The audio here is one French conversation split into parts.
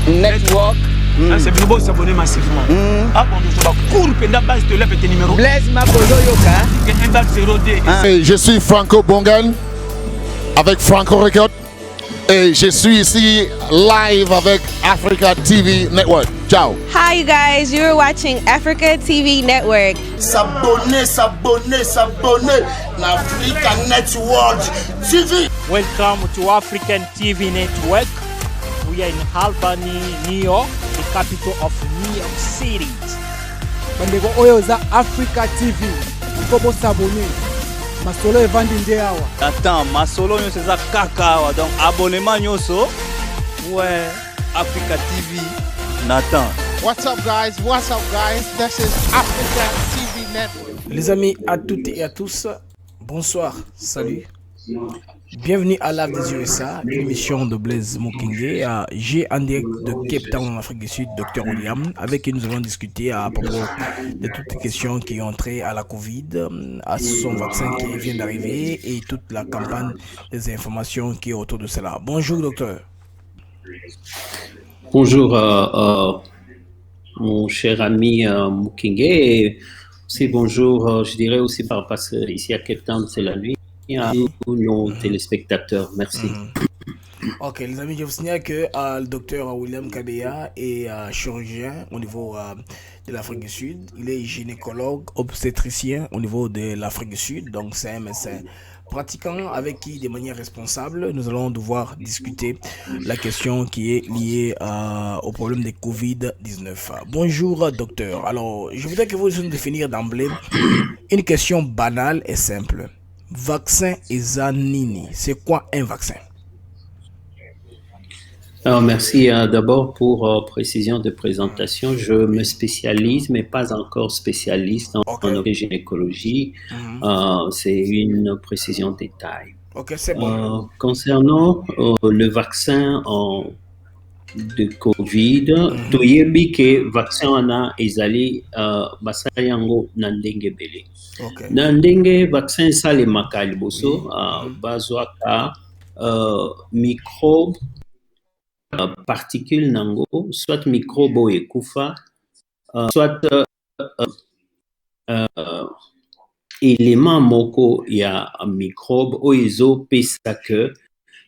Network. C'est bien beau s'abonner massivement. Ah bon, je vais courir pendant base de l'APT numéro. Blaise Makozo Yoka. Je suis Franco Bongan avec Franco Record et je suis ici live avec Africa TV Network. Ciao. Hi you guys, you're watching Africa TV Network. S'abonner Africa Network TV. Welcome to African TV Network. We are in Albany, New York, the capital of New York City. Bandeko oyo za Africa TV. Kobo s'abonner. Masolo evandi nde awa. Attends, masolo nyo c'est ça kaka awa. Donc abonnement nyoso. Ouais, Africa TV. Nathan. What's up guys? This is Africa TV Network. Les amis, à toutes et à tous, bonsoir, salut. Bienvenue à Live des USA, l'émission de Blaise Mokingé. J'ai en direct de Cape Town en Afrique du Sud, Dr William, avec qui nous allons discuter à propos de toutes les questions qui ont trait à la Covid, à son vaccin qui vient d'arriver et toute la campagne des informations qui est autour de cela. Bonjour docteur. Bonjour mon cher ami Mokingé et aussi bonjour, je dirais aussi parce que ici à Cape Town c'est la nuit. À tous nos téléspectateurs, merci. Ok, les amis, je vous signale que le docteur William Kabeya est chirurgien au niveau de l'Afrique du Sud. Il est gynécologue obstétricien au niveau de l'Afrique du Sud, donc c'est un médecin pratiquant avec qui, de manière responsable, nous allons devoir discuter la question qui est liée au problème de Covid-19. Bonjour, docteur. Alors, je voudrais que vous nous définir d'emblée une question banale et simple. Vaccin et Zanini, c'est quoi un vaccin? Alors, merci d'abord pour précision de présentation. Je me spécialise, mais pas encore spécialiste en gynécologie. C'est une précision détail. Ok, c'est bon. Concernant le vaccin de Covid, toyebi ke vaccin wana ezali basali yango na ndenge belé. Na ndenge vaccin salemaka liboso bazwaka microbe particule nango soit microbe oyo ekufa soit élément moko ya microbe oyo ezopesa ke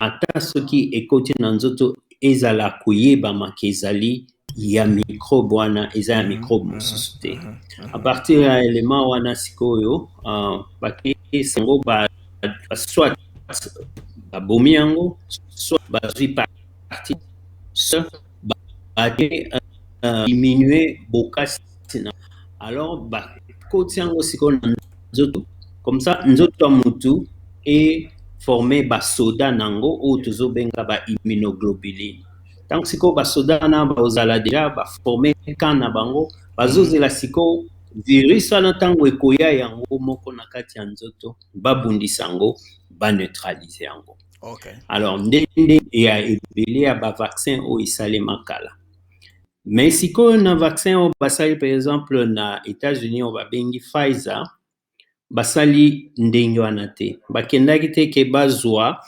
ata soki ekoti na nzoto ezala koyebama ke ezali ya microbe wana eza ya microbe mosusu te. A partir ya élément wana sikoyo bakesa yango soit babomi yango soit bazwi parti soit bake diminuer bokasi na alors bakoti yango sikoyo na nzoto comme ça nzoto ya mutu et former basoda nango ou toujours benga ba immunoglobuline. Donc siko basoda na bazala déjà ba former kana bango bazozela siko virus na tango ekoya yango moko na kati ya nzoto babundisa yango ba neutraliser yango. Okay. Alors ndende ya ebele ya ba vaccin o isale makala. Mais siko na vaccin o basali par exemple na États-Unis on va bengi Pfizer basali ndenge wana te bakendaki te ke bazwa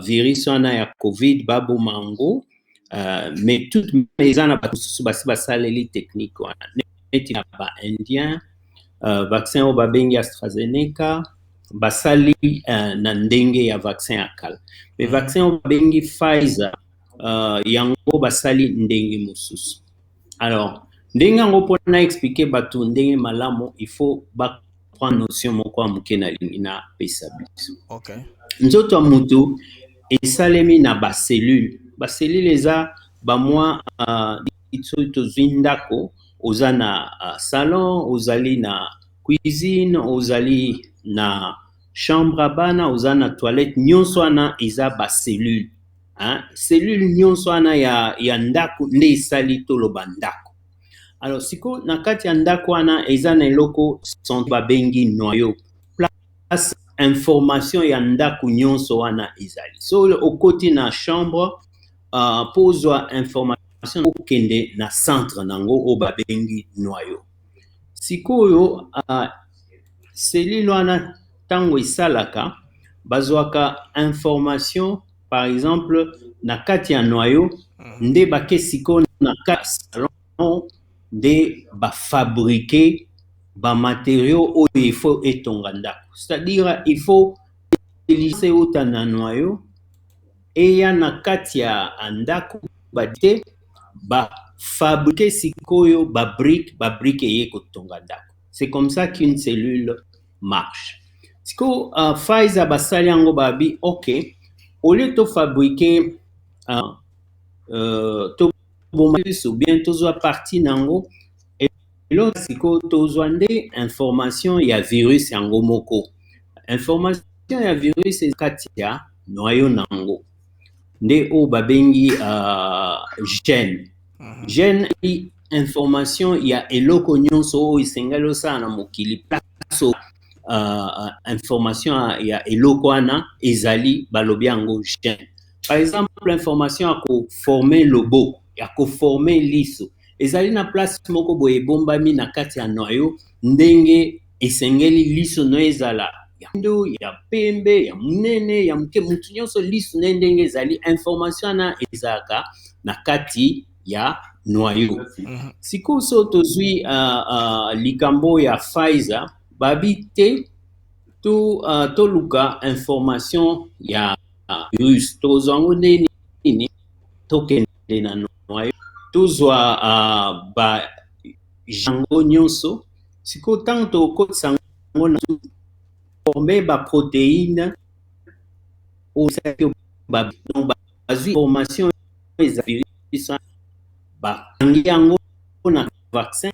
virus wana ya Covid baboma yango mais tout eza na basusu basi basaleli technique wana neti na ba indien vaccin oyo babengi AstraZeneca basali na ndenge ya vaccin ya kala mais vaccin oyo babengi Pfizer yango basali ndenge mosusu. Alors ndenge yango mpona expliquer bato ndenge malamu il faut prendre notion moko amuke na lingi na pesa biso. Okay. Nzoto ya mutu esalemi na baselule eza bamwa tozwi ndako oza na salon ozali na cuisine ozali na chambre bana oza na toilette nyonso wana eza baselule. Cellule nyonso wana ya ndako nde esali toloba ndako. Alors siko na kati ya ndako wana eza na eloko sont babengi noyau place information ya ndako nyonso wana ezali so okoti na chambre pozwa information okende na centre nango o babengi noyau sikoyo cellule wana tango esalaka bazwaka information par exemple na kati ya noyau nde bake siko na salon nde fabriquer ba matériaux oyo il faut etonga ndako, c'est-à-dire il faut utiliser uta na noyau eya na kati ya ndako badite ba fabriquer sikoyo ba brique eye kotonga ndako. C'est comme ça qu'une cellule marche. Siko Pfizer basali yango babi ok, au lieu de fabriquer to bombus ou bien tozwa parti nango et l'autre siko tozwa nde information ya virus yango moko. Information ya virus kati ya noyau nango nde o babengi gène. Gène information ya eloko nyonso o isengalo sana mokili plaso information ya eloko wana ezali balobi yango gène. Par exemple, l'information à former lobo, à former liso. Ezali na place moko boye bombami na kati ya noyau ndenge esengeli liso no ezala. Ya ndo, ya pembe, ya munene, ya muke mutu nyonso liso ndenge ezali information na ezaka na kati ya noyau. Siko so tozui likambo ya Pfizer babi te to luka information ya virus tozwango nini tokende na noyau tozwa ba jango nyonso siko tanto kotisa ngo na former ba protéine o sakyo ba bazui information eza virus ba yango na vaccin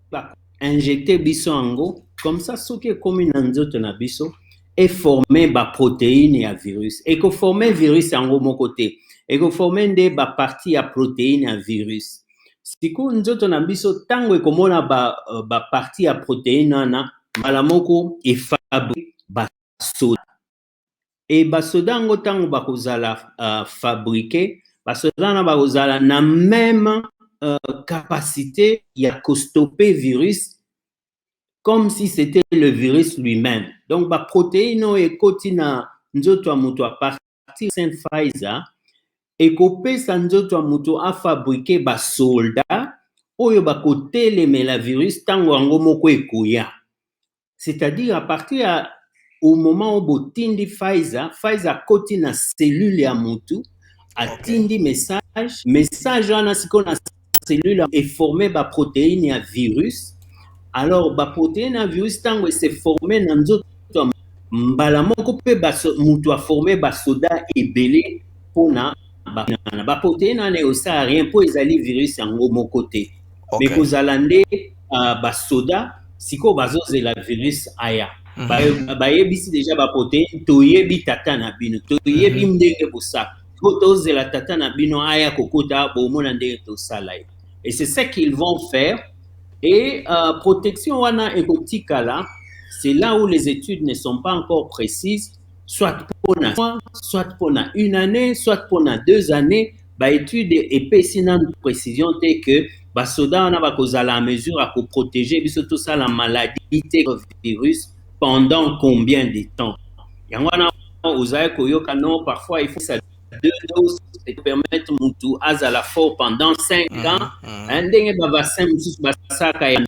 ba injecter biso yango comme ça soki komi na nzoto na biso et former ba protéine ya virus et que former virus yango moko te et que former nde ba partie ya protéine ya virus siko nzoto na biso tango ekomona ba partie ya protéine wana mbala moko e fabrique ba soda et ba soda ngo tango bakozala fabriquer ba soda na bakozala na même capacité ya stopper virus comme si c'était le virus lui-même. Donc, la protéine est kotina nzoto a muto a partir de Pfizer et kopé sa nzoto a muto a fabriqué ba soldat oyo ba kote le virus tango ango moko ekoya. C'est-à-dire à partir au moment où botindi Pfizer kotina cellule ya mutu atindi message wana siko na cellule est formé ba protéine ya virus. Alors, la protéine à virus, tango se formé dans nzoto mbala moko pe mutu a formé ba soda ebele pona ba protéine ane osa rien po ezali virus yango moko te. Mais kozala nde ba soda siko bazozela virus aya. Ba yebisi déjà ba protéine toyebi tata na bino toyebi ndenge bosa tozela tata na bino aya kokota bomona ndenge tosala. Et c'est ça qu'ils vont faire. Et protection wana ekotikala, c'est là où les études ne sont pas encore précises, soit pour un mois, soit pour une année, soit pour 2 années. Ba étude épaissie na précision telle que ba soda wana ba kozala à mesure à protéger biso tout ça la maladie virus pendant combien de temps. Yango wana ozaye koyoka non parfois il faut ça 2 doses et permettre mutu azala fort pendant 5 ans. Ndenge ba vaccin mususu basaka ya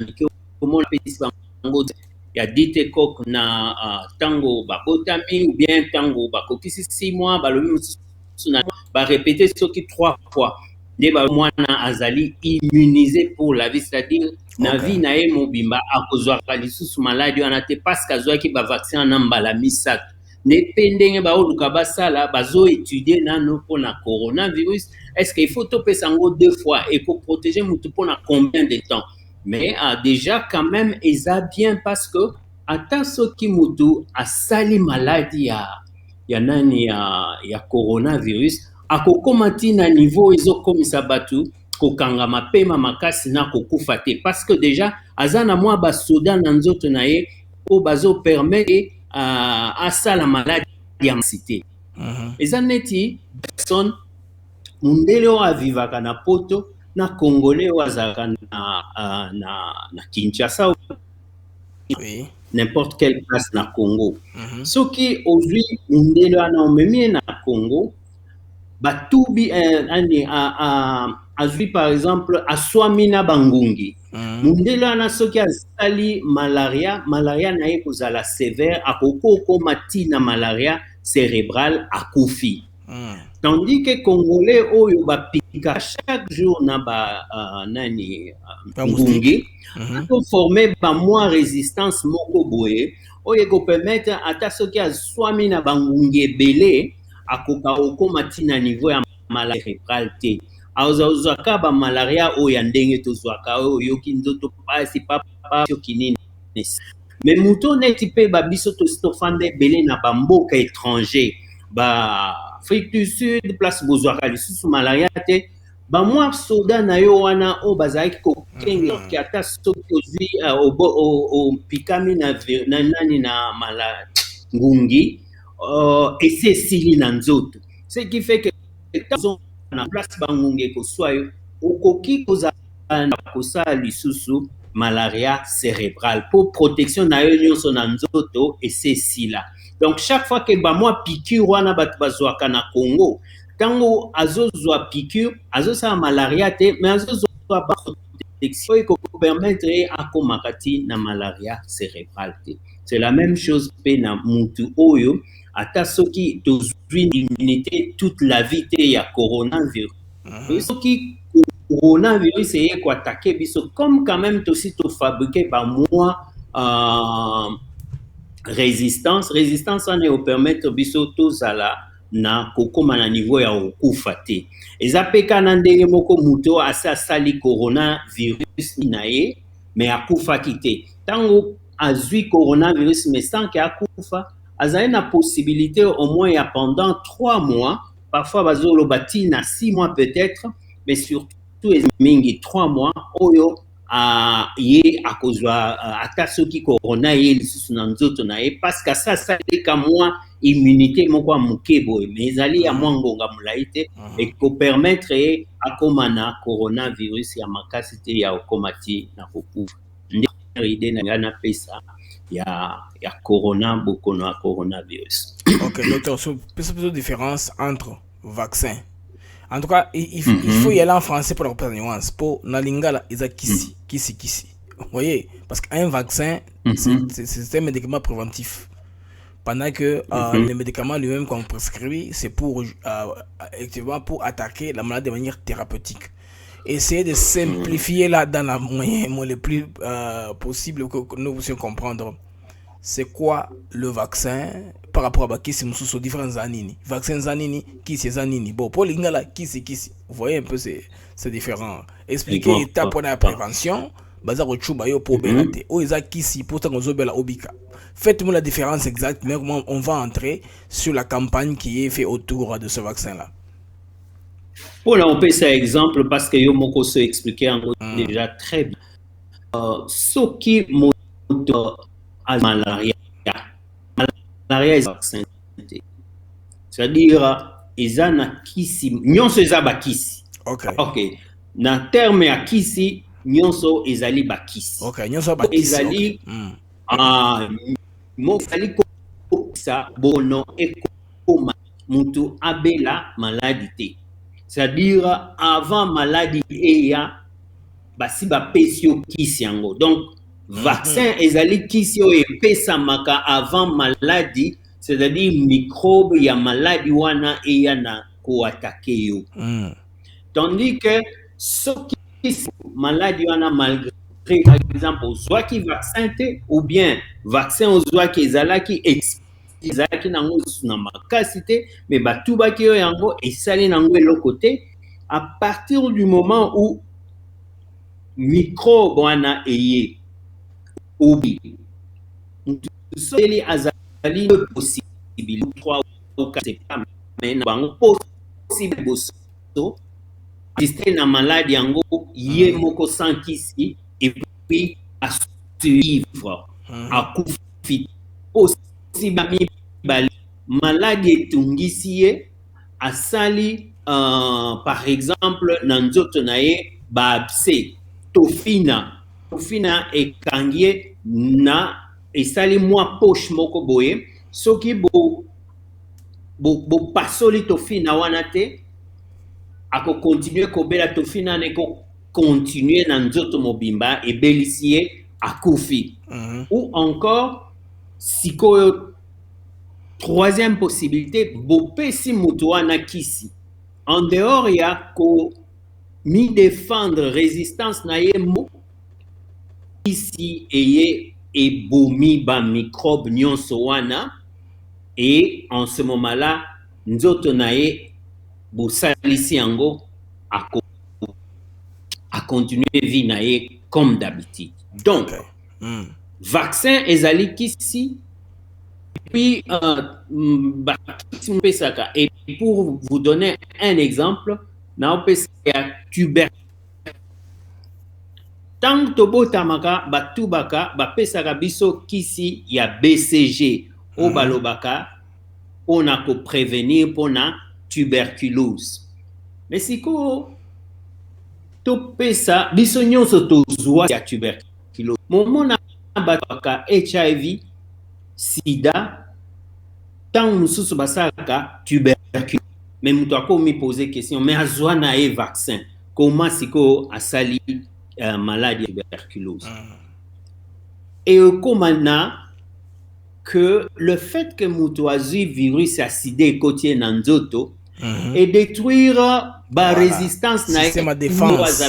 komona pesi bango ya dite kok na tango bakotami ou bien tango bakokisi 6 mois balobi mususu na ba répéter soki 3 fois. Nde ba mwana azali immunisé pour la vie, c'est-à-dire na vie na ye mobimba akozwa lisusu maladie wana te parce qu'azwaki ba vaccin na mbala misato. Ne pendenge ba oluka basala bazo étudier nano pour la coronavirus, est-ce qu'il faut toper sango 2 fois et pour protéger mutu pour combien de temps? Mais déjà quand même eza bien parce que ata soki mutu asali maladie ya nani ya coronavirus akokomati na niveau ezokomisa batu kokanga mapema makasi na kokufa te parce que déjà azana mwa basoda na nzoto na ye po bazo permettre à ça la maladie ya cité. Eza neti personne mundele o avivaka na poto na congolais o azaka na Kinshasa oui. N'importe quelle place na Congo. Ce qui aujourd'hui mundele ana omemi na Congo batubi azwi par exemple aswamina bangungi mundelo ana soki azali malaria na ye kozala sévère akoko matina malaria cérébrale akufi tandis que congolais oyo bapika chaque jour na ngungi to former ba moins résistance moko boye oyo ko permettre ata soki azwami na bangungi ebele akoka okoma tina niveau ya malaria cérébrale te azozwaka ba malaria oyo ndenge tozwaka oyo yoki nzoto pasi papa kinini mais muto neti pe babiso tofanda ebele na bamboka étranger ba Afrique du Sud place bozwaka lisusu malaria te ba mwa soda na yo wana o bazaki ko kenge ki ata soki ozwi pikami na nani na mala ngungi ese sili na nzoto ce qui fait que na place bangungi ko soyo okoki kozala kosala lisusu malaria cérébrale pour protection na yo nyonso na nzoto ese sila. Donc chaque fois que ba moi piqûre wana bat bazwaka na Congo tango azozwa piqûre azosala malaria te mais azozwa ba protection ko permettre akomakati na malaria cérébrale te. C'est la même chose pe na mutu oyo ata soki tozwi immunité toute la vie te ya coronavirus. Soki coronavirus est quoi attaquer biso comme quand même aussi to fabriquer ba moi résistance on est au permettre biso tozala na kokoma na niveau ya okufa te ezapeka na ndenge moko muto asali coronavirus nae mais akufa kite tango azui coronavirus mais sans que akufa azali na possibilité au moins ya pendant 3 mois parfois bazolo bati na 6 mois peut-être mais surtout mingi 3 mois oyo ye akozwa ata soki corona ye lisusu na nzoto na ye parce que ça salika moi immunité moko moke boye mais ezali ya mwa ngonga molai te et ko permettre akoma na coronavirus ya makasi te ya okomati na kokufa ndi idée na ngana pesa ya corona bokono ya coronavirus. Ok, docteur, peut-y différence entre vaccin. En tout cas, il faut y aller en français pour la repérer nuance. Pour Nalingala, ils ont kisi. Vous voyez? Parce qu'un vaccin, c'est un médicament préventif. Pendant que le médicament lui-même qu'on prescrit, c'est pour attaquer la maladie de manière thérapeutique. Essayez de simplifier là dans la moyen le plus possible que nous puissions comprendre. C'est quoi le vaccin par rapport à qui c'est sous différents anini vaccin zanini qui c'est zanini bon pour l'ingala qui c'est vous voyez un peu c'est différent expliquer étape pour la prévention bazar chuba yo pour benate o isa qui si pour tango zobela obika faites-moi la différence exacte mais comment on va entrer sur la campagne qui est fait autour de ce vaccin là. Pour là on peut ça exemple parce que yo moko se expliquer en déjà très bien ce qui moto malaria est vaccin. C'est-à-dire, ils ont na kisi, nyonso eza ba kisi. Ok. Na terme ya kisi, nyonso ezali ba kisi. Ok, nyonso ba kisi. Ezali mo ezali ko sa bono ekoma mutu abela maladie te. C'est-à-dire avant maladie eya basi ba pesio kisi yango. Donc vaccin ezali kisi o epesa maka avant maladie, c'est-à-dire microbe ya maladie wana eya na ko attaquer yo. Tandis que ce qui maladie wana malgré par exemple ozwaki vaccin te ou bien vaccin ozwaki ezalaki nango na makasi te mais batubaki yo yango esali nango eloko te à partir du moment où microbe wana eye obi seli azali possible 3 ou 4 c'est pas mais bango possible boso exister na maladie yango ye moko sans kisi et puis à suivre à kufi possible maladie etungisi ye asali par exemple na nzoto na ye baabse tofina ekangie na esali mwa poche moko boye soki bo pasoli tofina wana te ako continuer kobela tofina neko continuer na nzoto mobimba et belisie akufi. Ou encore sikoyo troisième possibilité bopesi mutu wana kisi en dehors ya ko mi défendre résistance na ye mo kisi eye ebomi ba microbe nyonso wana et en ce moment là nzoto na ye bosalisi yango à continuer vie na ye comme d'habitude. Donc vaccin ezali kisi puis et pour vous donner un exemple na opesa ya tuberculose. Tant tobotamaka batubaka bapesaka biso kisi ya BCG o balobaka pona ko prévenir pona tuberculose. Mais siko topesa biso nyonso tozwa ya tuberculose. Momona bataka HIV sida tant mususu basaka tuberculose. Mais mutu akomi poser question mais azwa na e vaccin comment siko asali maladie de tuberculose. Et comment que le fait que mutuazi virus acidé côté nanzoto et détruire ba résistance na système de défense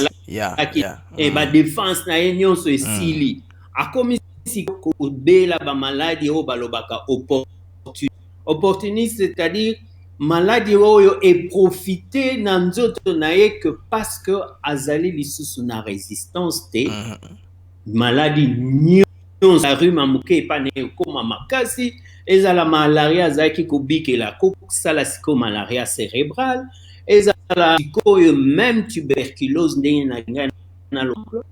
et ba défense na nyonso esili akomi siko bela ba maladie o balobaka opportuniste, c'est-à-dire maladie oyo et profiter na nzoto na ye que parce que azali lisusu na résistance te maladie nyonso la rhume muke epane koma makasi ezala malaria azaki kobikela kosala siko malaria cérébrale ezala sikoyo même tuberculose ndenge na ngai na lokolo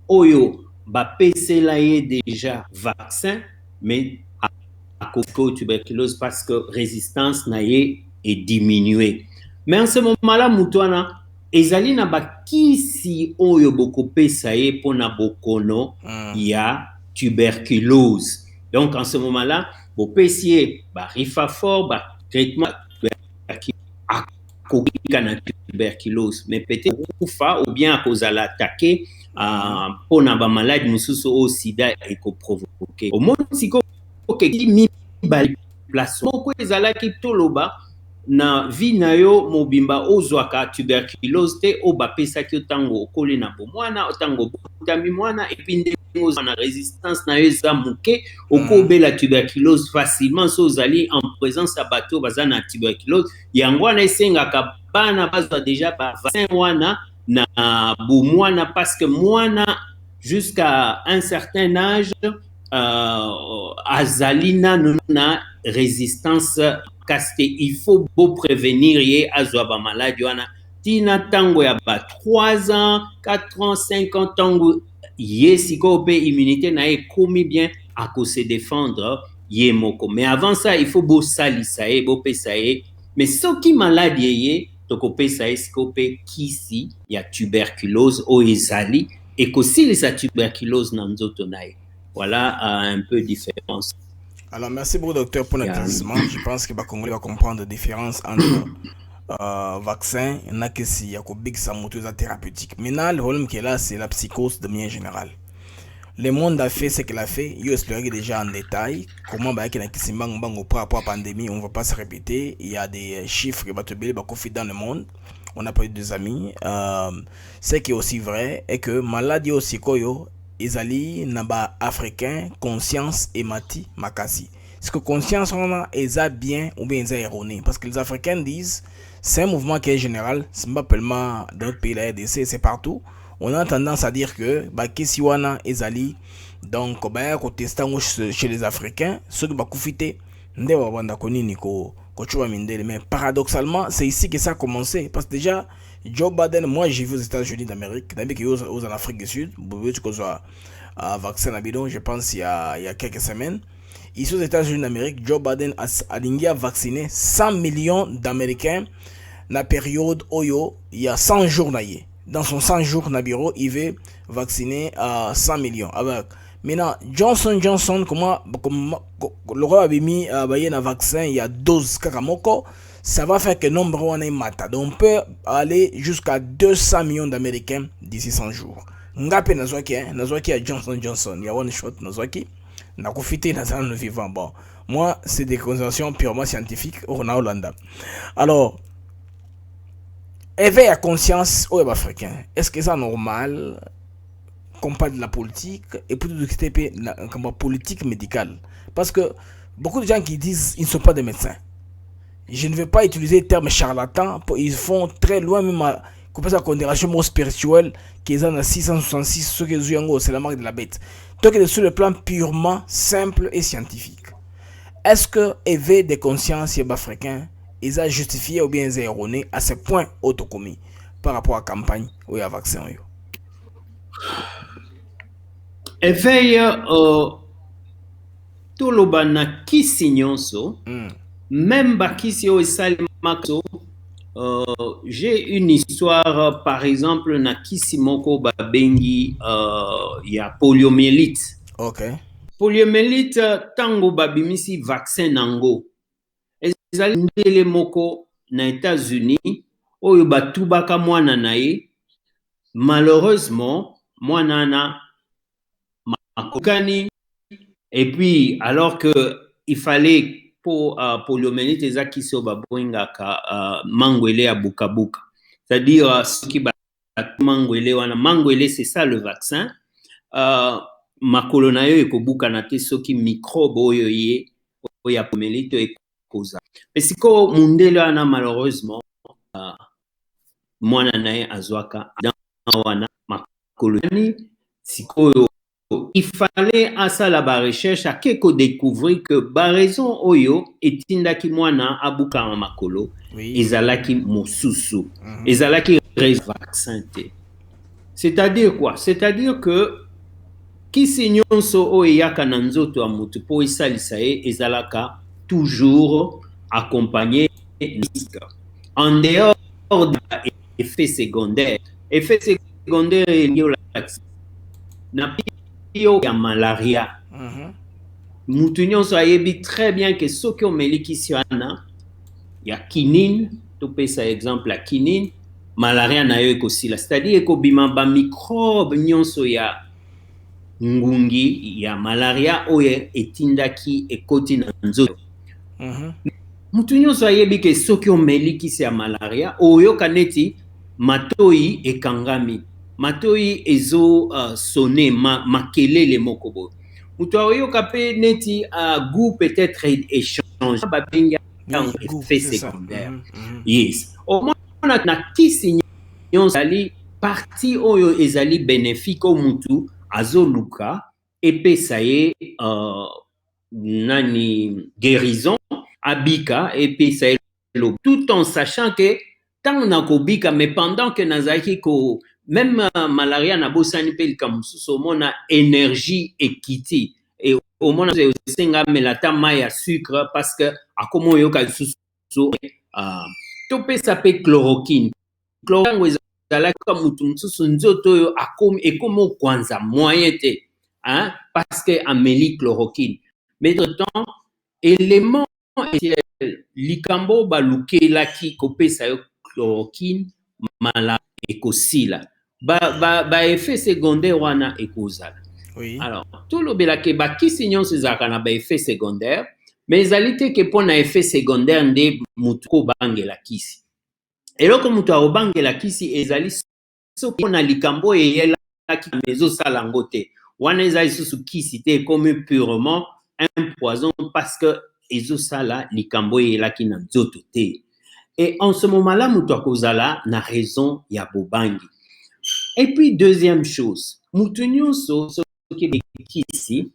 oyo bapesela ye déjà vaccin mais à tuberculose parce que résistance na ye est diminuée. Mais en ce moment-là, mutuana ezali na bakisi oyo bokopesa ye pona bokono ya tuberculose. Donc en ce moment-là, bopesi ba Rifafort, ba traitement na tuberculose, mais peut-être kufa ou bien à cause à l'attaquer pona ba maladie mususu au sida et ko provoquer. Au monde siko mi bali place moko ezalaki toloba na vi na yo mobimba ozwaka tuberculose te o bapesaki otango okoli na bomwana otango botami mwana et puis ndengo na résistance na yo eza muke okobela tuberculose facilement so ozali en présence ya bato baza na tuberculose yango wana esengaka bana bazwa déjà ba vaccin wana na bomwana parce que mwana jusqu'à un certain âge azalina na résistance caste il faut beau prévenir ye azwa ba maladie wana tina tango ya ba 3 ans 4 ans 5 ans tango ye siko pe immunité na ye komi bien à ko se défendre ye moko mais avant ça il faut beau salisa ye beau pesa ye mais soki maladie ye toko pesa ye siko pe kisi ya tuberculose o ezali et ko silisa tuberculose na nzoto na ye. Voilà un peu différence. Alors merci beaucoup docteur pour l'éclaircissement. Je pense que les Congolais vont comprendre la différence entre vaccin et na kesi ya ko big samotosa thérapeutique. Maintenant le problème qui est là c'est la psychose de manière générale. Le monde a fait ce qu'il a fait. Il expliqué déjà en détail comment bah qu'il y a kesi bango par rapport à la pandémie. On ne va pas se répéter. Il y a des chiffres qui vont te béler dans le monde. On a pas eu des amis. Ce qui est aussi vrai est que maladie aussi koyo ezali naba africain conscience et mati makasi. Est-ce que conscience on a eza bien ou bien eza erroné parce que les Africains disent c'est un mouvement qui est général, c'est pas seulement dans notre pays la RDC, c'est partout. On a tendance à dire que ba kesi wana ezali donc ba ko testango chez les Africains ceux qui ba kufite nde wa banda konini ko chuba mindele mais paradoxalement c'est ici que ça a commencé parce que déjà Joe Biden, moi j'ai vu aux États-Unis d'Amérique, aux en Afrique du Sud, à vaccin à bidon, je pense il y a quelques semaines. Ici aux États-Unis d'Amérique, Joe Biden a vacciné 100 millions d'Américains dans la période Oyo, il y a 100 jours. Dans son 100 jours, bureau, il veut vacciner 100 millions. Avec maintenant, Johnson, comment le roi avait mis un vaccin, il y a 12 kakamoko. ça va faire que nombre on est mata. Donc on peut aller jusqu'à 200 millions d'Américains d'ici 100 jours. Ngape nazwaki à Johnson, il y a one shot nazwaki. Na profité dans le vivant. Bon, moi c'est des conventions purement scientifiques au Hollande. Alors, éveil à conscience aux Africains. Est-ce que c'est normal qu'on parle de la politique et plutôt de c'était comme politique médicale? Parce que beaucoup de gens qui disent ils ne sont pas des médecins. Je ne vais pas utiliser le terme charlatan, ils font très loin même à couper sa considération spirituelle qui est en 666, ce que c'est la marque de la bête. Donc sur le plan purement simple et scientifique. Est-ce que éveil des consciences africains ils ont justifié ou bien ils ont erroné à ce point autocommis par rapport à la campagne ou à la vaccin? Éveil tout le bana qui signonso même bakisi o salimako j'ai une histoire par exemple na kisimoko babengi ya poliomyélite. OK. Poliomyélite tango babimisi vaccin nango ezali ndele moko na États-Unis oyo batubaka mwana naye malheureusement mwana na makokani et puis alors que il fallait pour poliomyélite ezaki so babwengaka mangwele ya bukabuka, c'est-à-dire ce qui mangwele wana mangwele c'est ça le vaccin makolo na yo ekobuka na te soki microbe oyo ye oya poliomyélite ekoza esiko mundele wana malheureusement mwana naye azwaka wana makolo ni sikoyo il fallait à ça la recherche à quelque découvrir que ba raison oyo etindaki mwana abuka makolo ezalaki mosusu ezalaki vaccin te. C'est-à-dire quoi? C'est-à-dire que kisi nyonso oyo yaka na nzoto ya mutu po esalisa ye ezalaka toujours accompagné risque en dehors d'effets secondaires. Effets secondaires na pio ya malaria. Mutu nyonso ayebi très bien que soki omeli kisi wana ya kinine to pesa exemple la kinine malaria na yo ekosila, c'est-à-dire ekobima ba microbe nyonso ya ngungi ya malaria oyo etindaki ekoti na nzoto. Mutu nyonso ayebi ke soki omeli kisi ya malaria oyoka neti matoi ekangami, matoi ezo sonner makelele moko boye. Mutu oyoka pe neti goût peut-être échange babenga effet secondaire. Yes. Au moins na kisi nyonso ali parti oyo ezali bénéfique au mutu azoluka epesa ye nani guérison abika epesa ye tout en sachant que tant na kobika mais pendant que nazaki ko même malaria na bosani pe likamususu omona énergie ekiti et omona senga melata mai ya sucre parce que akomo yoka susu to pesa pe chloroquine ezalaki ka mutu mosusu nzoto oyo ekomi kwanza moyen te parce que ameli chloroquine. Mais de temps élément likambo balukelaki kopesa yo chloroquine mala ekosila ba effet secondaire wana ekozala. Alors tout lobelake bakisi nyonso ezalaka na ba effet secondaire mais ezali te ke mpona effet secondaire nde mutu kobangela kisi. Eloko mutu akobangela kisi ezali soki mpona likambo eyelaki ezosala yango te wana ezali susu kisi te ekomi purement un poison parce que ezosala likambo eyelaki na nzoto te. Et en ce moment-là mutu akozala na raison ya bobangi. Et puis deuxième chose, mutu nyonso soki kisi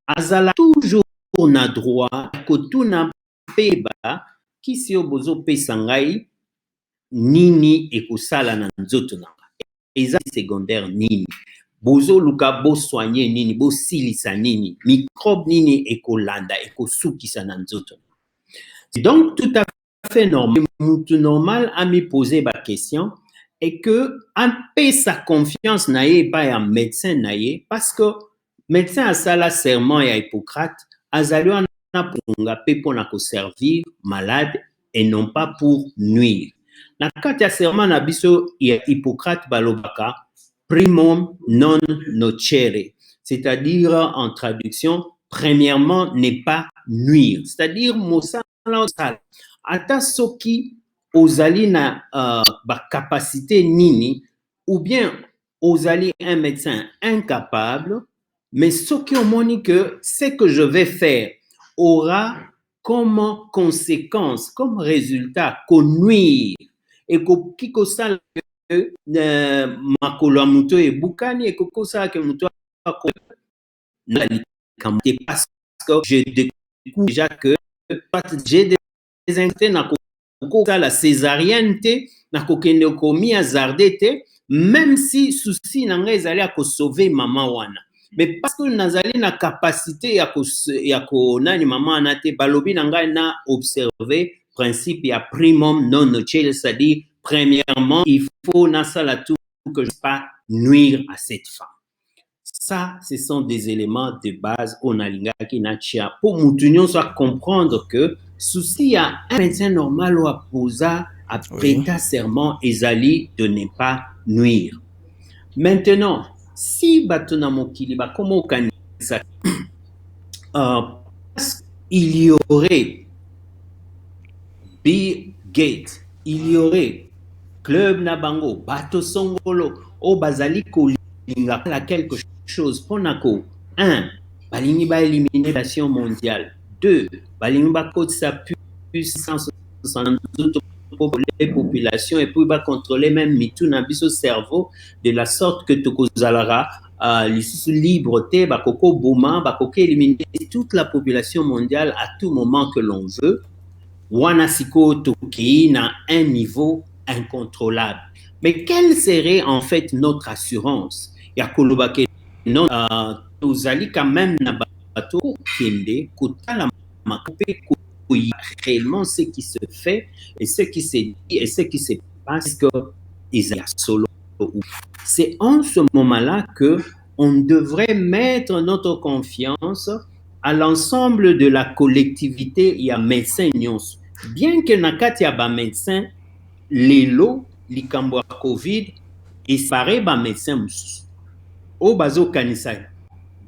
azala toujours na droit kotuna peba kisi yo bozopesa ngai nini ekosala na nzoto nanga eza secondaire nini bozo luka bo soigner nini bo silisa nini microbe nini ekolanda ekosukisa na nzoto. Donc tout à fait normal mutu normal a mi poser ba question et que un peu sa confiance na ye pas ya médecin na ye parce que médecin a sala serment ya Hippocrate azali wana ponga pe pona ko servir malade et non pas pour nuire. Na kati ya serment na biso ya Hippocrate balobaka primum non nocere, c'est-à-dire en traduction, premièrement n'est pas nuire, c'est-à-dire mosala ata soki ozali na capacité nini ou bien ozali un médecin incapable, mais soki omoni que ce que je vais faire aura comme conséquence, comme résultat, qu'on nuire et koki kosala makolo ya muto ebukani et kokosala ke muto parce que je découvre déjà que j'ai des inquiétudes na la césarienne te na kokende komi hazardé te, même si souci na nga ezali ya sauver maman wana. Mais parce que nazali na capacité ya ko nani maman wana te, balobi na ngai na observer principe ya primum non nocere, c'est-à-dire premièrement il faut nasala tout que je ne pas nuire à cette femme. Ça, ce sont des éléments de base au nalingaki nachia pour moutunyon soit comprendre que souci à un médecin normal ou à posa à prêter serment ezali de ne pas nuire. Maintenant, si batona mokili ba comment kanisa il y aurait Bill Gates, il y aurait Club Nabango, Bato Songolo, o bazali kolinga la quelque chose ponako. 1. Balingi ba éliminer la nation mondiale. 2. Balingi ba côte sa puissance les populations et puis va contrôler même mitou na biso cerveau de la sorte que tokozalara libre te bakoko bouma bakoko éliminer toute la population mondiale à tout moment que l'on veut. Wana siko toki na un niveau incontrôlable. Mais quelle serait en fait notre assurance? Ya kolobake non tozali quand même na bato kende kotala makope réellement ce qui se fait et ce qui se dit et ce qui se passe que Isaïe solo. C'est en ce moment-là que on devrait mettre notre confiance à l'ensemble de la collectivité et à médecins nyonso. Bien que nakati ya ba médecin lelo likambo ya Covid et pare ba médecin mususu o bazo kanisa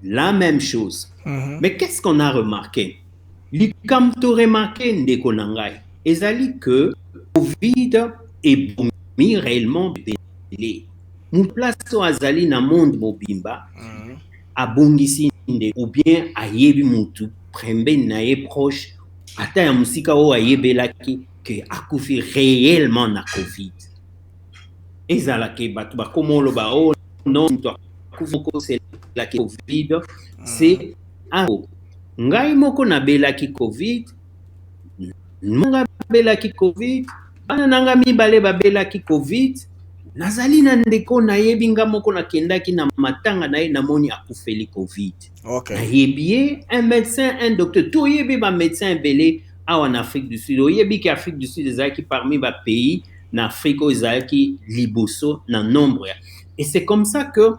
la même chose. Mais qu'est-ce qu'on a remarqué? Likamto remarqué ndeko nangai ezali que Covid est bomi réellement belé. Mon place azali na monde mobimba abongisi nde ou bien ayebi mutu prembe na ye proche ata ya musika o ayebelaki que akufi réellement na Covid. Ezalaki batu ba komolo ba o non toi akufi la Covid c'est aro. Ngai moko na belaki Covid, nanga belaki Covid, bana nanga mibale ba belaki Covid, nazali na ndeko na yebi nga moko na kendaki na matanga na ye namoni akufeli Covid. Okay. Na yebi un médecin, un docteur, tout yebi ba médecin belé en Afrique du Sud. Yebi ki Afrique du Sud ezalaki parmi ba pays na Afrique ezalaki liboso na nombre. Et c'est comme ça que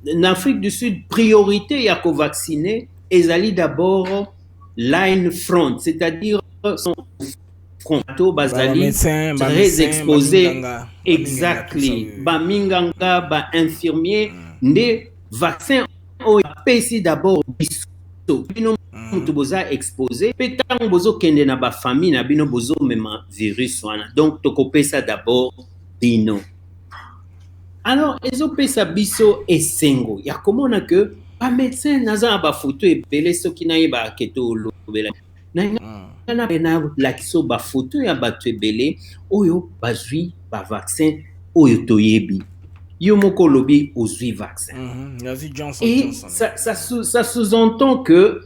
en Afrique du Sud, priorité à vacciner, ezali d'abord line front, c'est-à-dire son fronto basali très exposé, exactly, ba minganga, ba infirmier, nde vaccin o pesi d'abord biso, bino mutu boza exposé, petang bozo kende na ba famille na bino bozo mema virus wana, donc tokopesa d'abord bino. Alors, ezopesa biso esengo ya komona que ba médecin naza ba photo ebele soki na yeba keto lobela na la kiso ba photo ya bato ebele oyo bazwi ba vaccin oyo toyebi yo moko lobi ozwi vaccin. Et ça sous-entend que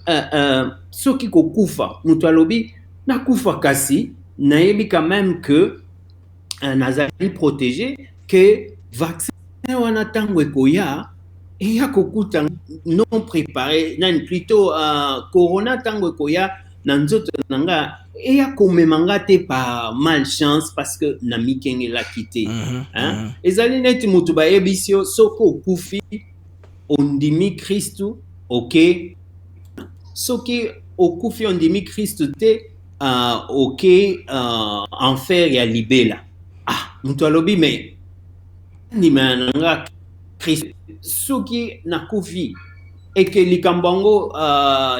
soki kokufa mutu alobi na kufa kasi na yebi quand même que nazali protégé que vaccin wana tango ekoya et ya kokuta non préparé nan plutôt corona tango ekoya na nzoto nanga et ya komemanga te par malchance parce que na mikenge la quitté hein ezali neti mutu ba yebisio soko kufi ondimi Christu OK soki okufi ondimi Christu te ok enfer ya libela mutu alobi me ndima nanga Christ soki nakufi eke likambo yango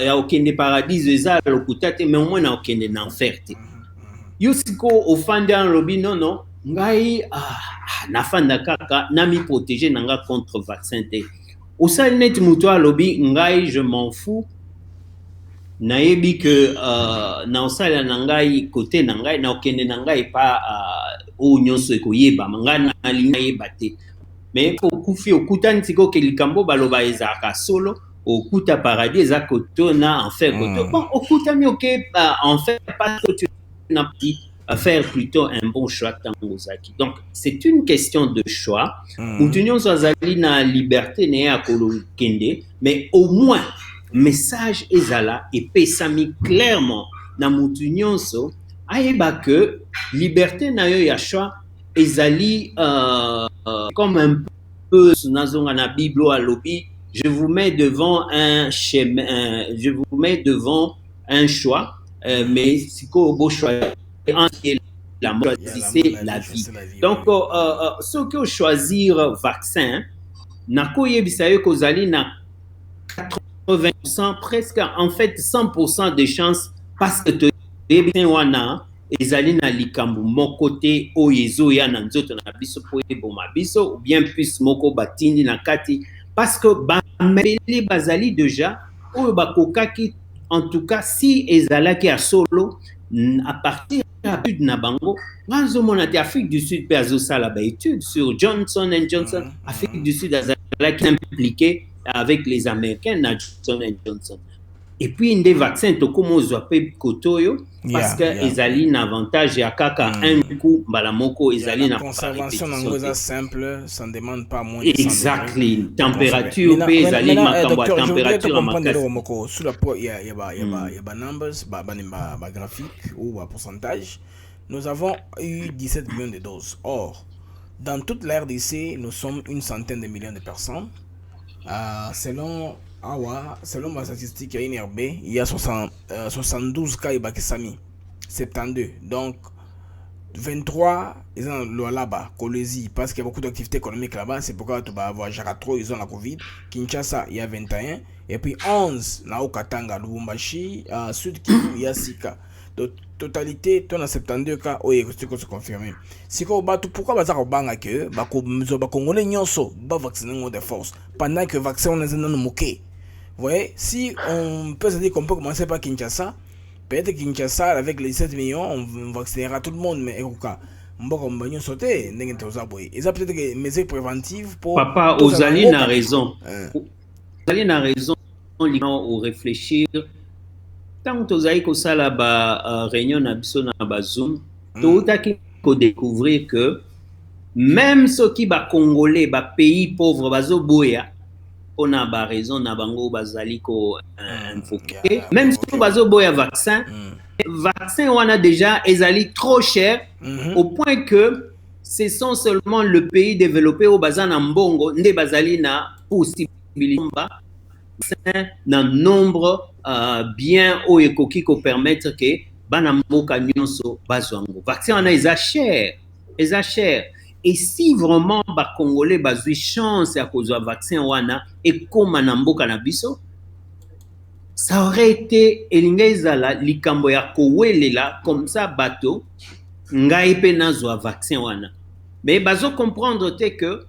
ya okende paradis eza lokuta te mais au moins na okende na enfer te yo siko ofandi alobi non ngai nafanda kaka nami protéger nanga contre vaccin te osali neti mutu alobi ngai je m'en fous nayebi que na osala na ngai côté na ngai na okende na ngai pa o nyonso ekoyeba ngai na linga yeba te mais okufi okutani siko ke likambo baloba ezaka solo okuta paradis eza koto na enfer koto bon okutami ok enfer parce que tu n'as pas faire plutôt un bon choix tango zaki donc c'est une question de choix mutu nyonso azali na liberté ne ya kolokende mais au moins message ezala epesami clairement na mutu nyonso ayeba que liberté na yo ya choix ezali comme un peu nazonga na Bible alobi je vous mets devant un chemin je vous mets devant un choix mais siko beau choix la mort c'est la vie donc ceux qui choisir vaccin nakoyebisa yo kozali na 80% presque en fait 100% de chances parce que tu es wana ezali na likambo moko te oyo ezoya na nzoto na biso po eboma biso ou bien plus moko batindi na kati parce que bameli bazali déjà oyo bakokaki en tout cas si ezalaki ya solo à partir de na bango ngazomona te Afrique du Sud pe azosala ba étude sur Johnson & Johnson Afrique du Sud azalaki impliqué avec les Américains na Johnson & Johnson et puis des vaccins to komo zoape kotoyo parce que ezali na avantage ya kaka un coup mbala moko ezali na conservation nangoza simple ça ne demande pas moins de exactly température pe ezali makambo ya température makasi moko sous la poids il y a ba numbers ba graphique ou ba pourcentage nous avons eu 17 millions de doses or dans toute la RDC nous sommes une centaine de millions de personnes selon ma statistique à INRB, il y a 72 cas Ibakisami, 72. Donc, 23, ils ont le là-bas, Kolezi, parce qu'il y a beaucoup d'activités économiques là-bas. C'est pourquoi tu vas avoir Jaratro, ils ont la Covid. Kinshasa, il y a 21. Et puis 11, Nao Katanga, Lubumbashi, Sud Kivu, il y a 6 cas. De totalité, tu as 72 cas, oui, c'est se confirmer. Si tu pourquoi bazar au banga que, Congolais nyonso, ba vacciner de force, pendant que vaccin on est dans le moqué. Vous voyez, si on peut se dire qu'on peut commencer par Kinshasa, peut-être Kinshasa, avec les 7 millions, on vaccinera tout le monde, mais écoutez, on va sauter, ils ont peut-être des mesures préventives pour... Papa, Ozali n'a raison. Ozali n'a raison, on réfléchir. Tant que Ozali Kosala ba réunion na biso na ba Zoom, tout à coup découvrir que même ceux qui ba Congolais, ba pays pauvres, bazo boya, on a ba raison na bango bazali ko infoqué même si bazo boya vaccin on a déjà ezali trop cher au point que ce sont seulement le pays développé au bazana mbongo nde bazali na possibilité na nombre bien au ekoki ko permettre que bana mboka nyonso bazwango vaccin on a eza cher. Et si vraiment les Congolais ont chance à cause du vaccin wana et comme na mboka na biso, ça aurait été elingezala likambo ya kowelela comme ça bateau ngai pe nazwa vaccin wana. Mais bazo comprendre que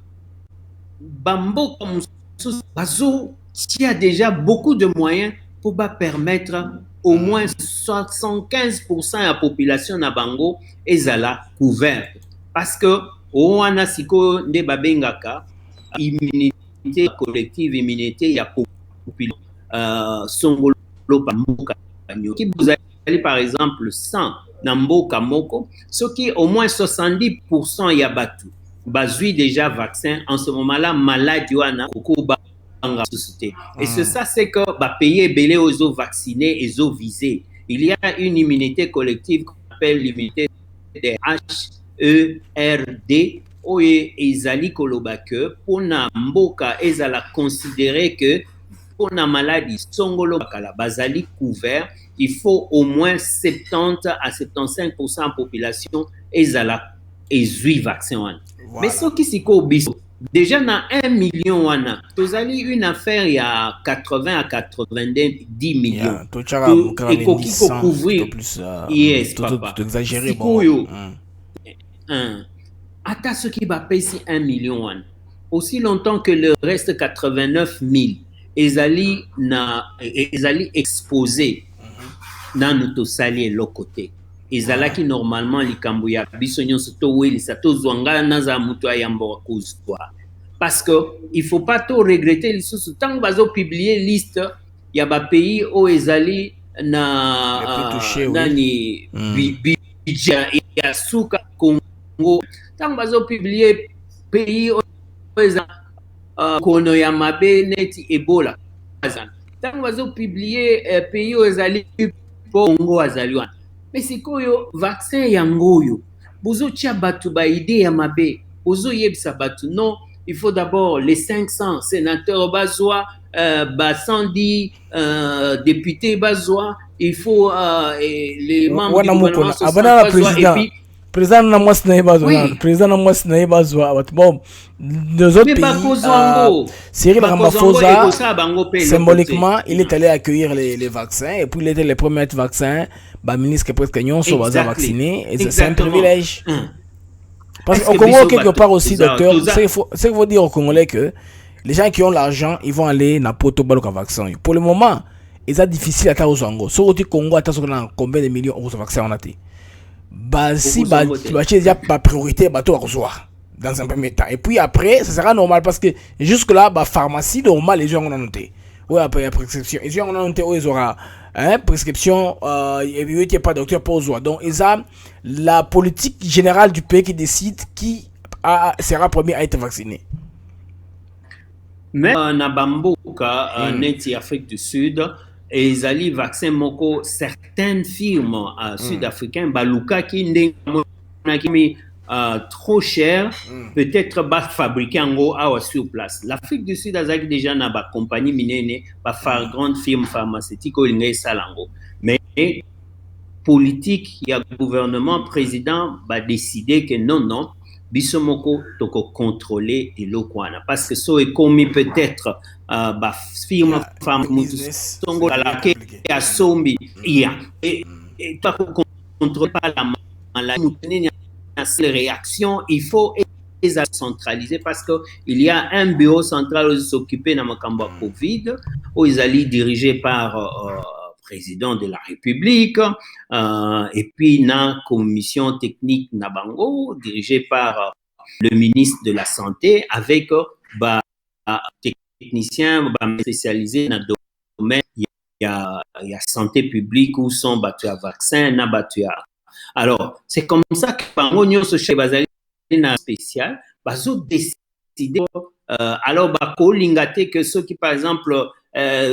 bamboka mususu bazo il y a déjà beaucoup de moyens pour permettre au moins 75% de la population na bango ezala couverte parce que on a siko nde babengaka immunité collective immunité ya population songolo pa mboka qui vous allez par exemple 100 na mboka moko ce qui au moins 70% ya batu bazui déjà vaccin en ce moment là malade wana kokuba banga société et ça c'est que ba payer belé aux vaccinés et aux visés il y a une immunité collective qu'on appelle l'immunité des HERD oye ezali koloba que pona mboka ezala considérer que pour la maladie songolo bakala bazali couvert, il faut au moins 70 à 75% de la population ezala ezui vaccin wana. Mais ce qui s'y biso déjà na 1 million wana tozali une affaire il y a 80 à 90 millions et koki ko couvrir yes papa exagéré bon ata ce qui va payer 1 million wana aussi longtemps que le reste 89 000 ezali exposé dans notre sali l'autre côté ezalaki normalement likambo ya biso nyonso towelisa tozwanga naza mutu ayamba kozwa parce que il faut pas to regretter lisusu tant bazo publier liste ya ba pays o ezali na nani budget ya suka Congo tant bazo publier pays o ezali kono ya mabe neti Ebola tant bazo publier pays o ezali Congo azali wana. Mais c'est quoi vaccin yangoyo bozo tia batu ba idée ya mabe bozo yebisa batu non il faut d'abord les 500 sénateurs bazwa ba 110 députés bazwa il faut les membres du gouvernement et puis président na mwasi na bazwa président na mwasi na bazwa bat bon nos autres pays Cyril Ramaphosa symboliquement il est allé accueillir les vaccins et puis il était les premiers vaccins ba ministre presque nyonso baza vacciné et c'est un privilège parce qu'au Congo quelque part aussi docteur c'est qu'il faut dire aux Congolais que les gens qui ont l'argent ils vont aller na poto baloka vaccin pour le moment ils a difficile à ta osango so au Congo attends combien de millions de vaccins on a été bah si bah tu déjà pas priorité bah toi recevoir dans un premier temps et puis après ça sera normal parce que jusque là bah pharmacie normal les gens ont noté ouais après la prescription les gens ont noté où ils aura prescription et il n'y a pas docteur pour jouer donc ils ont la politique générale du pays qui décide qui sera premier à être vacciné. Mais na bamboka neti Afrique du Sud et ils allaient vaccin moko certaines firmes sud-africaines baluka qui ndengaki trop cher peut-être bas fabriqué en gros sur place. L'Afrique du Sud a déjà na ba compagnie minene ba grande firme pharmaceutique au lingai salango mais politique il y a gouvernement président va décider que non bisomoko toko contrôler et lokwana parce que so est commis peut-être ba firme pharmaceutique songo la ke ya sombi et pas contrôler pas la maladie les réactions, il faut les centraliser parce qu'il y a un bureau central qui s'occupe de la Covid, où ils allaient dirigé par le président de la République, et puis une commission technique Nabango, dirigée par le ministre de la Santé, avec techniciens spécialisés dans le domaine, il y a santé publique où sont battus à vaccin, battus à. Alors, c'est comme ça que Bangonio se chez Bazali spécial, Bazo décider alors Bako Lingate que ceux qui par exemple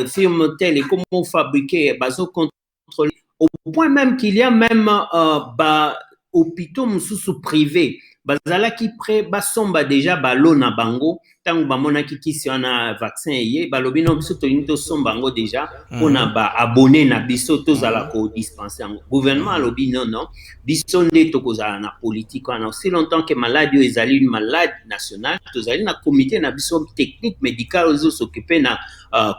firment tel et comment fabriquer Bazo contrôler au point même qu'il y a même hôpitaux sous privé Bazala qui prêt basomba déjà balo na bango tant bamona ki si on a vaccin yé balobi no biso to nito sombango déjà on a ba abonné na biso to zala ko dispenser gouvernement lobi non biso nde to kozala na politique on a aussi longtemps que maladie ezali une maladie nationale to zali na comité na biso technique médical ozo s'occuper na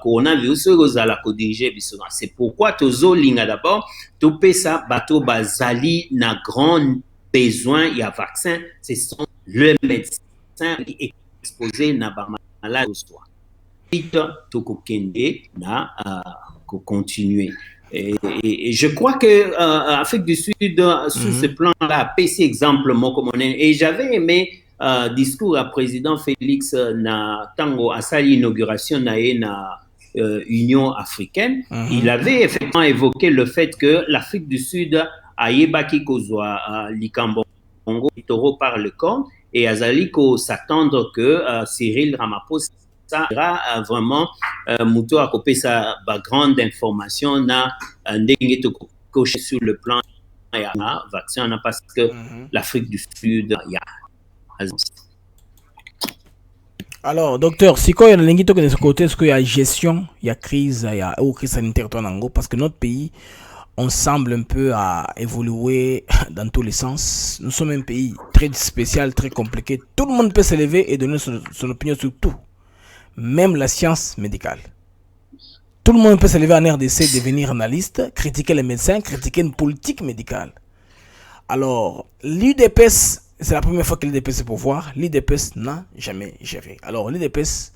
coronavirus ozala ko diriger biso c'est pourquoi tozo linga d'abord to pesa bato bazali na grand besoin il y a vaccin ce sont les médecins qui exposé na ba malade soit vite to kokende na ko continuer et je crois que Afrique du Sud sur ce plan là PC exemple mon comme et j'avais aimé discours à président Félix na tango asali inauguration na Union africaine il avait effectivement évoqué le fait que l'Afrique du Sud ayebaki kozwa likambo Congo toro par le corps et azaliko s'attendre que Cyril Ramaphosa sera vraiment muto a copé sa grande information na ndenge to coché sur le plan ya vaccin parce que l'Afrique du Sud ya Alors, docteur, si quoi il y a l'inguito de ce côté, est-ce qu'il y a gestion, il y a crise, il y a crise sanitaire parce que notre pays, on semble un peu à évoluer dans tous les sens. Nous sommes un pays très spécial, très compliqué. Tout le monde peut se lever et donner son opinion sur tout, même la science médicale. Tout le monde peut se lever en RDC, devenir analyste, critiquer les médecins, critiquer une politique médicale. Alors, l'UDPS, c'est la première fois que l'UDPS est au pouvoir. L'UDPS n'a jamais géré. Alors, l'UDPS,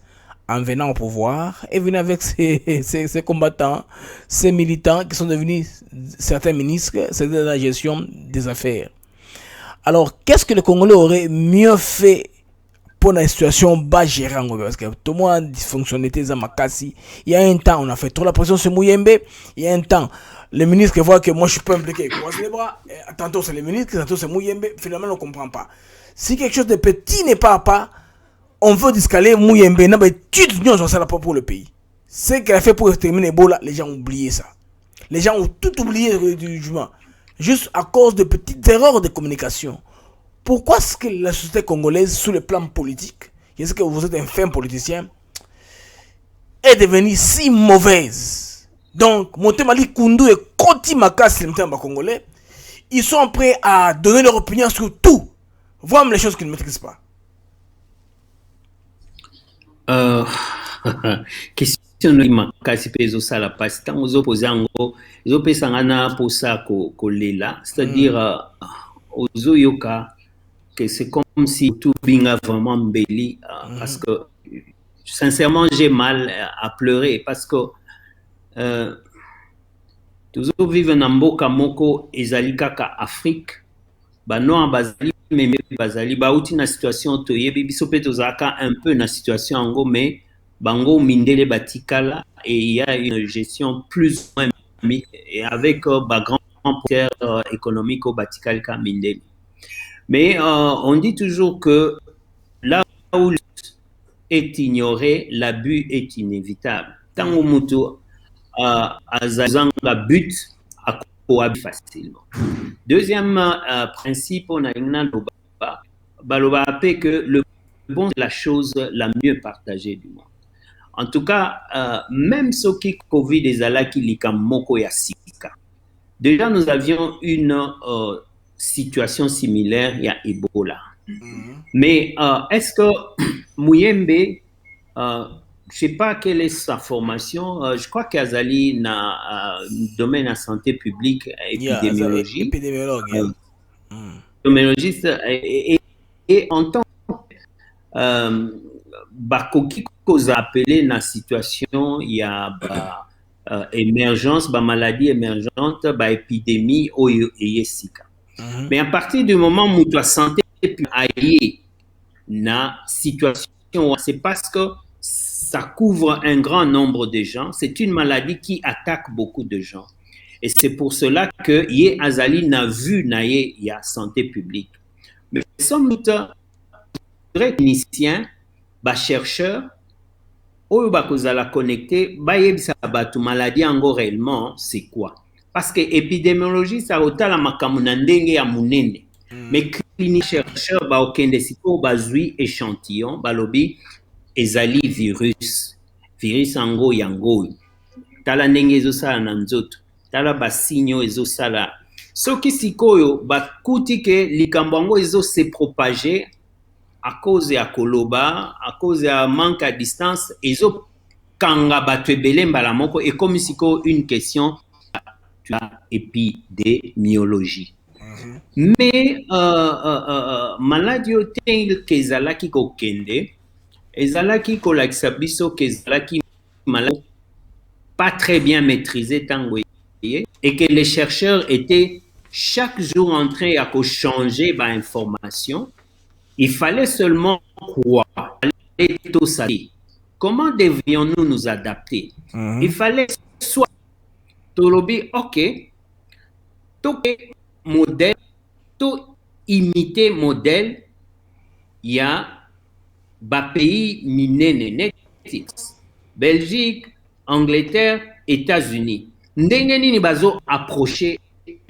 en venant au pouvoir, est venu avec ses combattants, ses militants qui sont devenus certains ministres, c'est de la gestion des affaires. Alors, qu'est-ce que le Congolais aurait mieux fait pour la situation bas gérée en Congolais? Parce que tout le monde dysfonctionnalité à Makassi. Il y a un temps, on a fait trop la pression sur Mouyembe. Il y a un temps, les ministres voient que moi je suis pas impliqué, ils croisent les bras. Tantôt c'est les ministres, tantôt c'est Mouyembe. Finalement, on ne comprend pas. Si quelque chose de petit n'est pas à pas, on veut discaler Mouyembe. Non, mais tu ne sais pas pour le pays. Ce qu'elle a fait pour terminer Ebola, les gens ont oublié ça. Les gens ont tout oublié du jugement. Juste à cause de petites erreurs de communication. Pourquoi est-ce que la société congolaise, sous le plan politique, est-ce que vous êtes un fin politicien, est devenue si mauvaise? Donc, Montemali Koundou et Koti Makas, les Congolais, ils sont prêts à donner leur opinion sur tout, voire même les choses qu'ils ne maîtrisent pas. Question de Makasi peso ça la passe tant aux opposés en gros ils ont pensé ngana pour ça là c'est-à-dire aux yoka que c'est comme si tout binga vraiment mbeli parce que sincèrement j'ai mal à pleurer parce que toujours vivre dans mboka moko ezali kaka Afrique ba no bazali mais bazali ba uti na situation toyebi biso pe tozaka un peu na situation ngo mais bango mindele batikala et il y a une gestion plus ou moins et avec ba grand porteur économique au batikal ka mindele. Mais on dit toujours que là où est ignoré, l'abus est inévitable. Tant au muto azanga but à cohabiter facilement. Deuxième principe, on a une baloba que le bon est la chose la mieux partagée du monde. En tout cas, même ce qui Covid des alaki likamoko ya sika. Déjà, nous avions une situation similaire, il y a Ebola. Mais est-ce que Mouyembe, je ne sais pas quelle est sa formation, je crois qu'Azali a un domaine de santé publique, épidémiologie. Épidémiologue. Épidémiologiste et en tant que Bakoki qu'on a appelé la situation, il y a émergence, maladie émergente, épidémie, et sika. Mais à partir du moment où tu as santé aillée na situation, c'est parce que ça couvre un grand nombre de gens. C'est une maladie qui attaque beaucoup de gens. Et c'est pour cela que Yé Azali n'a vu naïe il y a santé publique. Mais somme toute, vrai cliniciens, chercheurs, ou la connecté, maladie en réellement, c'est quoi? Parce que épidémiologie, ça a la makamunandenge ya munene. Mais cliniciens chercheurs, okende siko bazui échantillon, balobi, ezali virus ango yango. Tala ndenge ezo sala na nzoto. Tala basinyo ezo sala. Soki sikoyo, bakuti ke likambo ango ezo se propager à cause ya koloba, à cause ya manque à distance, ezo kanga batu ebele mbala moko, et comme siko une question épidémiologie. Mais maladie tel que ezalaki kokende, ezalaki kolakisa biso que ezalaki maladie pas très bien maîtrisée tango et que les chercheurs étaient chaque jour en train de changer l'information. Il fallait seulement croire. Comment devions-nous nous adapter? Il fallait soit tolobi, ok, tout modèle, tout imiter modèle, il y a des pays minés, Belgique, Angleterre, États-Unis. Ndenge nini bazo approcher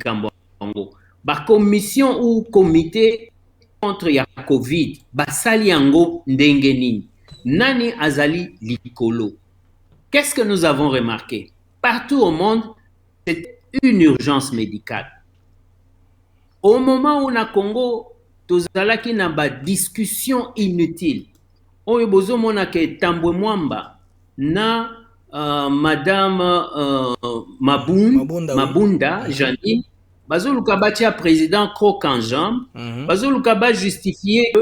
Gambongo. Ba commission ou comité contre ya Covid, basali yango ndenge nini. nani azali likolo. Qu'est-ce que nous avons remarqué? Partout au monde, c'est une urgence médicale. Au moment où na Congo, tozalaki na ba discussion inutile. Oyo bozomona ke Tambwe Mwamba na Madame Mabunda Janine bazoluka batia président croc en jambe, bazoluka ba justifier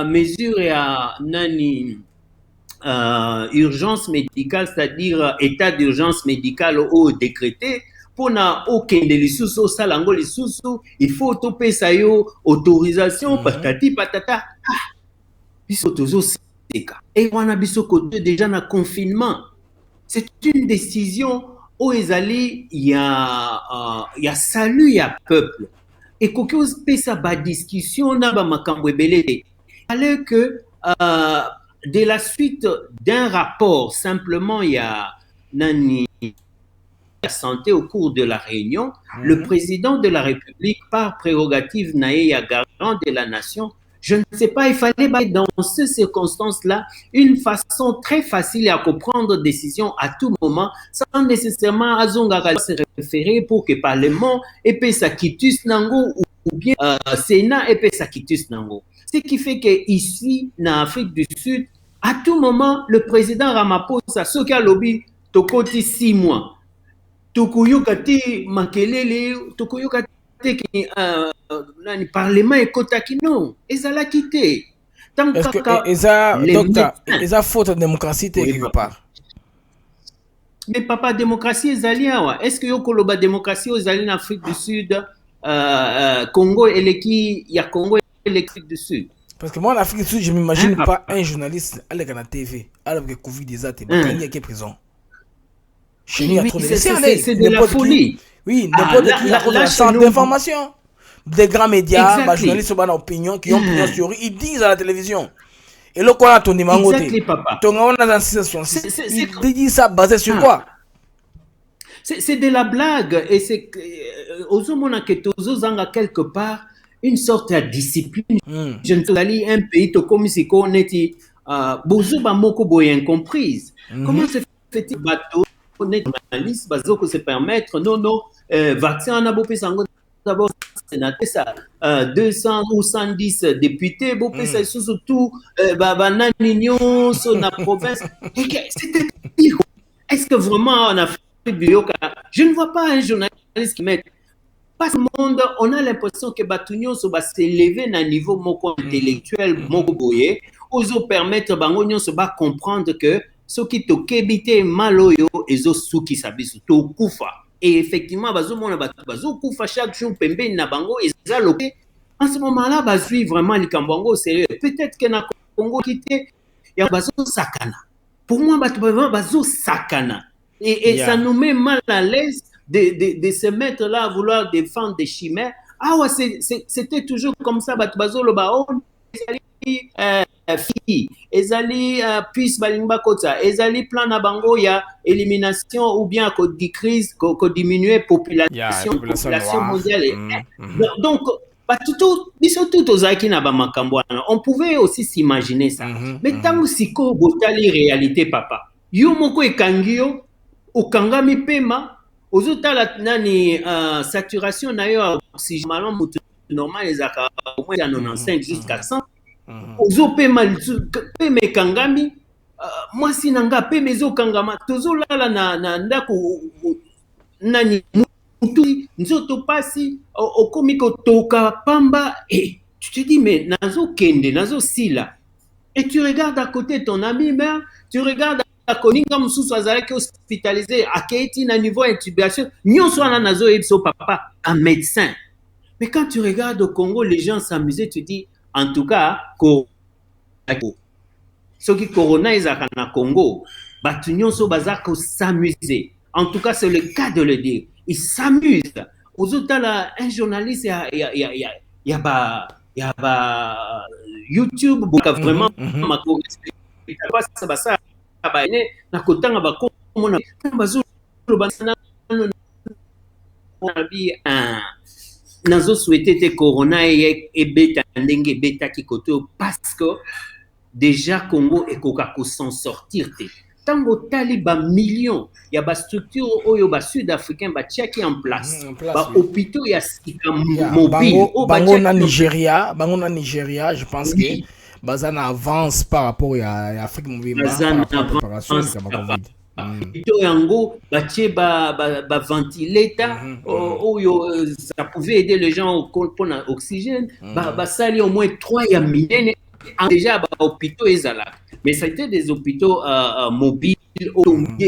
mesure ya nani urgence médicale, c'est-à-dire état d'urgence médicale au décrété pour na okende lisusu osalango lisusu, il faut topesa yo autorisation patati patata. Biso tozo seka et wana biso kote déjà na confinement. C'est une décision où ezali ya salut ya peuple et koki pesa ba discussion na ba makambo ebele alors que de la suite d'un rapport simplement il y a nani la santé au cours de la réunion, le président de la République, par prérogative naïa garant de la nation, je ne sais pas, il fallait dans ces circonstances-là une façon très facile à comprendre décision à tout moment, sans nécessairement azongara se référer pour que Parlement épée sa quitus nango ou bien Sénat épée sa quitus nango. Ce qui fait que ici, en Afrique du Sud, à tout moment, le président Ramaphosa, ce qu'a lobby, tokoti 6 mois. Tokuyokati makelele, tokuyokati ki nani parlement ekotaki non, ezala quitté. Est-ce que eza docteur, eza faute de démocratie quelque part? Mais papa démocratie ezali awa. Est-ce que yokoloba démocratie ezali en Afrique du Sud, Congo eleki ya Congo eleki du Sud? Parce que moi en Afrique du Sud, je m'imagine pas un journaliste à la TV alors que Covid déjà t'es pas qui est prison. C'est de la folie. Oui, n'importe qui a un centre d'information. Des grands médias, des journalistes ont opinion, qui ont opinion sur eux, ils disent à la télévision. Et là, quand on a ton numéro, on a dans 666. Ils disent ça basé sur quoi? C'est de la blague. Et c'est aux hommes que tous ont quelque part une sorte de discipline. Je ne sais pas, un pays comme si on était Bouzouba Moko Boye incomprise. Comment se fait-il bateau? Les journalistes bazo se permettre non vaccin on a beau sango d'abord sénaté ça 200 ou 110 députés beau ça surtout banani union sur la province. C'était est-ce que vraiment en Afrique du Sud je ne vois pas un journaliste qui met pas le monde, on a l'impression que Batunion se va s'élever à un niveau moko intellectuel moko boye oso permettre bangonyo se va comprendre que ce qui te kebite maloyo ezo suki sabisu to kufa et effectivement bazo mona bazo kufa chaque jour pembe na bango ezaloke en ce moment-là bazui vraiment likambongo sérieux peut-être que na Congo quitté ya bazo sakana pour moi bazo sakana et ça nous met mal à l'aise de se mettre là à vouloir défendre des chimères. Ah ouais, c'était toujours comme ça bazo lo baon fille ezali puisse balimba kota ezali plan na bango ya élimination ou bien ko decrease ko diminuer population mondiale donc tout biso tout ozaki na ba makambo on pouvait aussi s'imaginer ça mais tango siko botali réalité papa yo moko ekangio okangami pema ozotala nani saturation na yo oxygène malon normal ezaka au moins 95 jusqu'à 100 ozo pema pema ekangami mwasi nanga pema ezokangama tozolala na ndako nani mutu nzoto pasi okomi kotoka pamba et tu te dis mais nazo kende nazo sila et tu regardes à côté ton ami mère tu regardes à koninga mususu azalaki hospitalisé aketi na niveau intubation nyonso wana nazo ebso papa un médecin mais quand tu regardes au Congo les gens s'amusaient tu dis en tout cas, ceux qui coronisent na Congo, Batunyon bazako s'amuser. En tout cas, c'est le cas de le dire. Ils s'amusent. Aux autres, un journaliste, il y a YouTube, vraiment, nazo souhaité te corona et beta ndenge beta ki koto parce que déjà Congo ekoka ko s'en sortir te. Tango tali ba millions ya ba structure oyo ba sud-africain ba tiaki en place ba hôpitaux ya sika mobile bango na Nigeria, je pense que bazana avance par rapport à Afrique mobile préparation de Covid. Hôpitaux yango batie ba ventilateur oyo ça pouvait aider les gens pour l'oxygène ba sali au moins 3 ya minene déjà ba hôpitaux ezala. Mais c'était des hôpitaux mobiles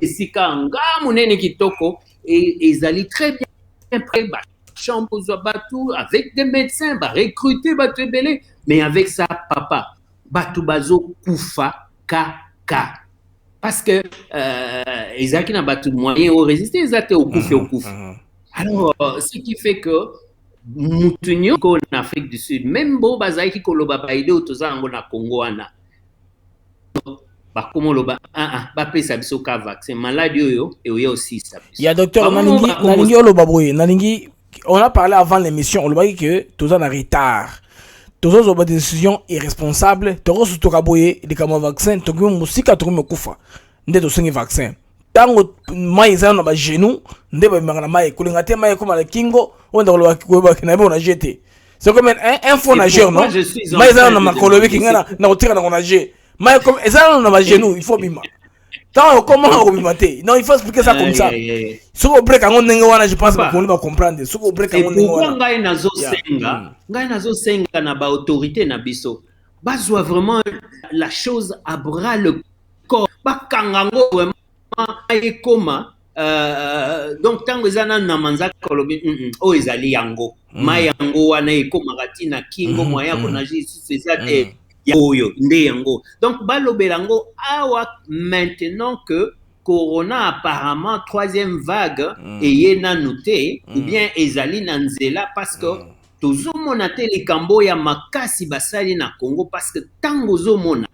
sika nga munene kitoko et ils allaient très bien près ba chambre batou avec des médecins ba recruter batou belé mais avec ça papa batou bazo kufa kaka parce que ils a qui na batou moyen au résister ils étaient au kufa. Alors ce qui fait que mutunyo ko en Afrique du Sud même bo bazai ki koloba ba ide otozango na Congo ana comment le pesa biso ka vaccin maladie oyo et aussi ça. Il y a docteur nalingi olobaboye nalingi on a parlé avant l'émission on le que tous en retard. Tous ont des décisions irresponsables, tous to kaboye de comme vaccin, to gwe musika to me kufa. Nde to sengi vaccin. Tango mai za na ba genou, nde ba mangana mai kulinga te mai comme la kingo, on da lo ba na ba na jeté. C'est comme un faux nageur non? Mai za na makolobi kinga na otira na nager. Mais comme ça, on a genou, il faut bima. Tant comment on bima te? Non, il faut expliquer ça comme ça. Ce qu'on break à mon nengoana, je pense qu'on va comprendre. Ce qu'on break à mon nengoana. Ngai nazo senga na ba autorité na biso. Bazwa vraiment la chose à bras le corps. Ba kangango vraiment ay koma donc tango ezana na manza kolobi o ezali yango. Ma yango wana ekoma katina kingo moya kona jisi c'est ça te. Donc, balobelango awa maintenant que Corona apparemment troisième vague et yena noté ou bien ezali nanzela parce que tozo monate les kambo ya makasi basali na Congo parce que tango zo mona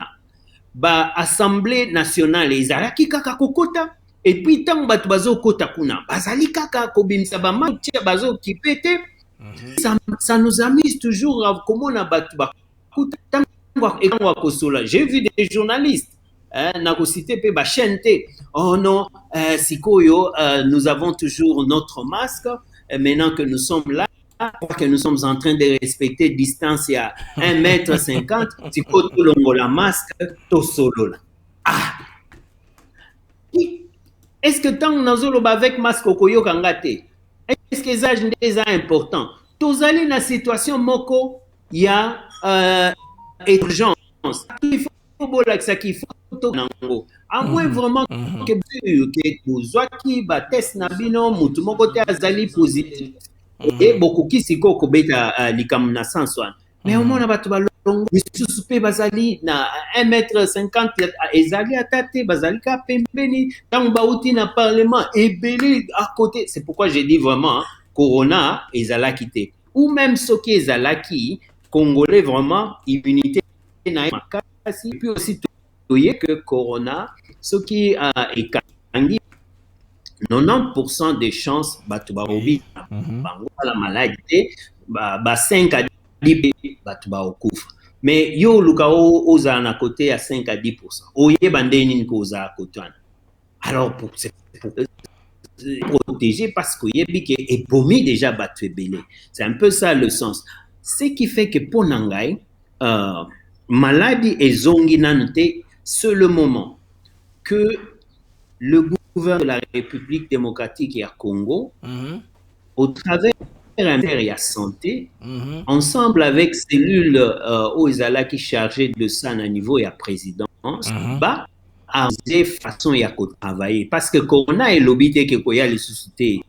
ba assemblée nationale ezalaki kaka kokota et puis tango batu bazo kota kuna bazali kaka kobimisa ba matia bazo kipete ça nous amuse toujours à comment na batu ba kota. J'ai vu des journalistes, cité oh non, Sikoyo, nous avons toujours notre masque, maintenant que nous sommes là, que nous sommes en train de respecter distance à 1,50 m, Siko tout le la masque, to solo là. Ah! Est-ce que tant nous avec masque au koyo kangate? Est-ce que ça est important? Tous allez dans la situation moko, il y a urgence. Il faut ça qu'il faut à moins vraiment que bozwaki ba test na bino mutu moko te azali positif et beaucoup qui siko ko beta likam na sanswan mais au moins bato ba longo misusu pe bazali na 1,50 m ezali atate bazali ka pembeni tant ba uti na parlement et belé à côté. C'est pourquoi j'ai dit vraiment Corona ezala quitté ou même ce qui ezalaki congolais vraiment immunité na makasi puis aussi que Corona ce qui est 90% des chances batu barobi bango la maladie ba 5 à 10 batu ba okufa mais yo lukao oza na côté à 5 à 10% oye bandeni ni koza à côté alors pour protéger parce que yebi ke ebomi déjà batu belé c'est un peu ça le sens ce qui fait que pour nangai maladie et zongi nanote c'est le moment que le gouvernement de la République démocratique du Congo, au travers de la santé, ensemble avec cellules Oizala qui chargée de ça à niveau et à présidence, bah, à façon y a travailler. Parce que Corona est l'obité que Koya les sociétés,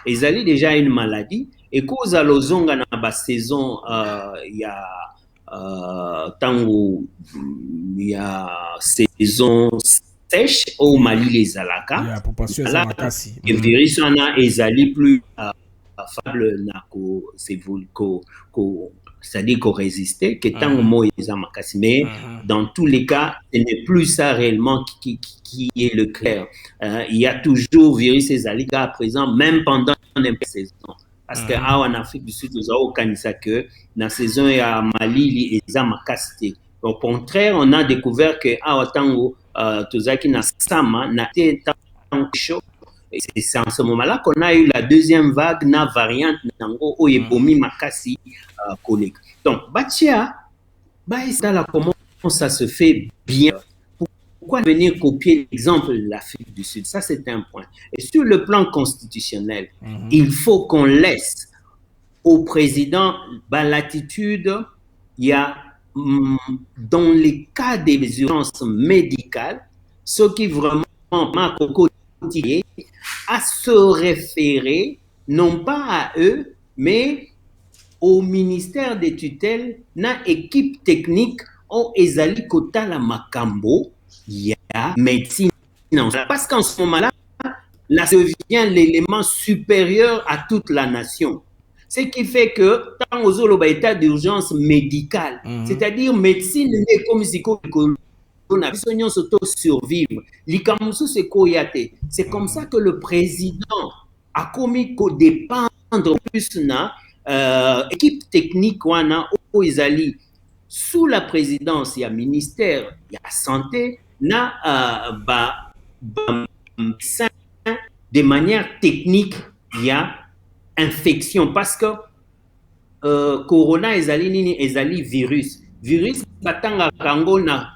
ils allaient déjà une maladie et cause à l'ozonga na ba saison il y a tango il y a saison sèche au Mali les alaka le virus en a ezali plus fable na ko c'est-à-dire qu'on résistait que tango mo makasi mais dans tous les cas ce n'est plus ça réellement qui est le clair. Il y a toujours virus ezali à présent même pendant une saison. Parce qu'en Afrique du Sud, nous avons organisé que dans la saison à Mali, les makasté. Au contraire, on a découvert que Awatango, Tozaki na Sama, na chaud. C'est en ce moment-là qu'on a eu la deuxième vague, na variante nango Oyebomi Makasi collègue. Donc, Batia, comment ça se fait bien? Pourquoi venir copier l'exemple de l'Afrique du Sud? Ça, c'est un point. Et sur le plan constitutionnel, il faut qu'on laisse au président l'attitude. Il y a, dans les cas des urgences médicales, ceux qui vraiment à se référer, non pas à eux, mais au ministère des tutelles, na équipe technique, au ezali kota la makambo, il y a médecine. Parce qu'en ce moment-là, là devient l'élément supérieur à toute la nation. Ce qui fait que, dans aux état d'urgence médicale, c'est-à-dire médecine, comme si on a besoin de survivre. C'est comme ça que le président a commis qu'au dépendre plus na équipe technique ou izali sous la présidence, il y a ministère, il y a santé, na de manière technique, il y a infection parce que corona ezali virus batanga kango na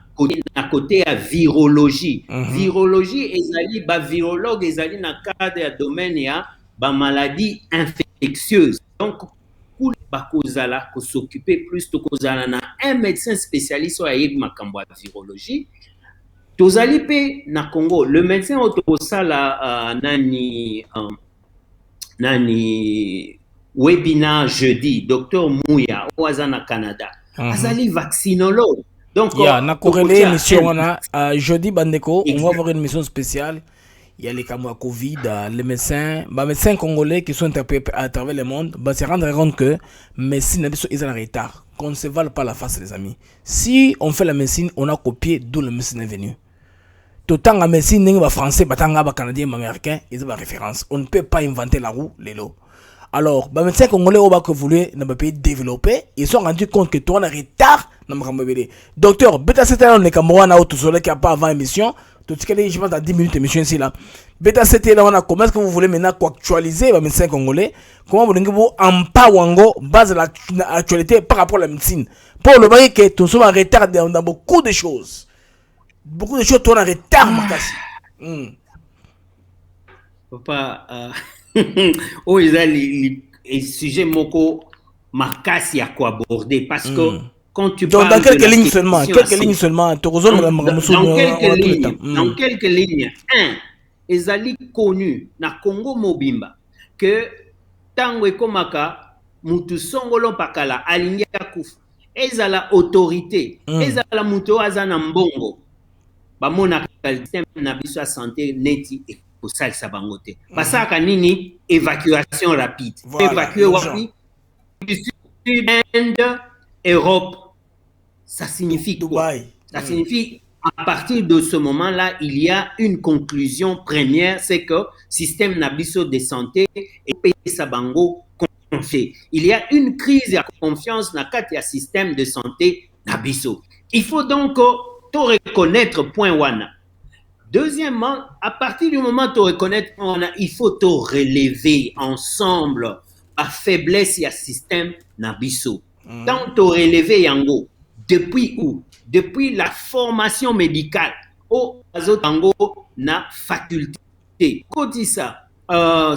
côté à virologie. Virologie ezali ba virologue ezali na cadre ya domaine ya ba maladie infectieuse. Donc pour ba kozala ko s'occuper plus to kozala na un médecin spécialiste wa yeb makambo ya virologie. Tozali pe na Congo le médecin otosala nani webinar jeudi docteur Mouya Oazana Canada azali vaccinologue. Donc on a corrélé émission jeudi bandeko on va avoir une mission spéciale. Il y a les cas de Covid, les médecins congolais qui sont interpellés à travers le monde, se rendre compte que la médecine est en retard, qu'on ne se vale pas la face les amis. Si on fait la médecine, on a copié d'où la médecine est venue. Tout temps la médecine n'est pas français, pas canadien, pas américain, ils ont la référence. On ne peut pas inventer la roue, les lots. Alors, les médecins congolais que vous voulez dans le pays développé, ils sont rendus compte que toi on a retard dans le docteur, bêta c'était on est Cameroun à tout soleil qui a pas avant émission. Tout ce qui est, je pense, à 10 minutes d'émission ici là. Bêta c'était là on a comment est-ce que vous voulez maintenant actualiser les médecins congolais? Comment vous voulez en pas wango base l'actualité par rapport à la médecine? Pour le vrai que tout sommes en retard dans beaucoup de choses. Beaucoup de choses tournent en retard, Makasi. Papa, oh, ils ont les sujets moko Makasi à quoi aborder parce que quand tu parles dans quelques lignes seulement, dans quelques lignes, ezali connu na Congo mobimba que tango ekomaka mutu songolo pakala alingi akufa ezala autorité ezala mutu azana mbongo bamona système na biso ya santé neti ekosalisa bango te basaka nini évacuation rapide évacuer wapi Inde, Europe. Ça signifie quoi? Ça signifie, à partir de ce moment-là, il y a une conclusion première, c'est que système nabiso de santé et Sabango confié. Il y a une crise de confiance dans le système de santé nabiso. Il faut donc tout reconnaître point wana. Deuxièmement, à partir du moment où tu reconnaître point wana, il faut tout relever ensemble à faiblesse du système nabiso. Tant tu relever yango. Depuis où? Depuis la formation médicale au Azotango na faculté. Côté ça,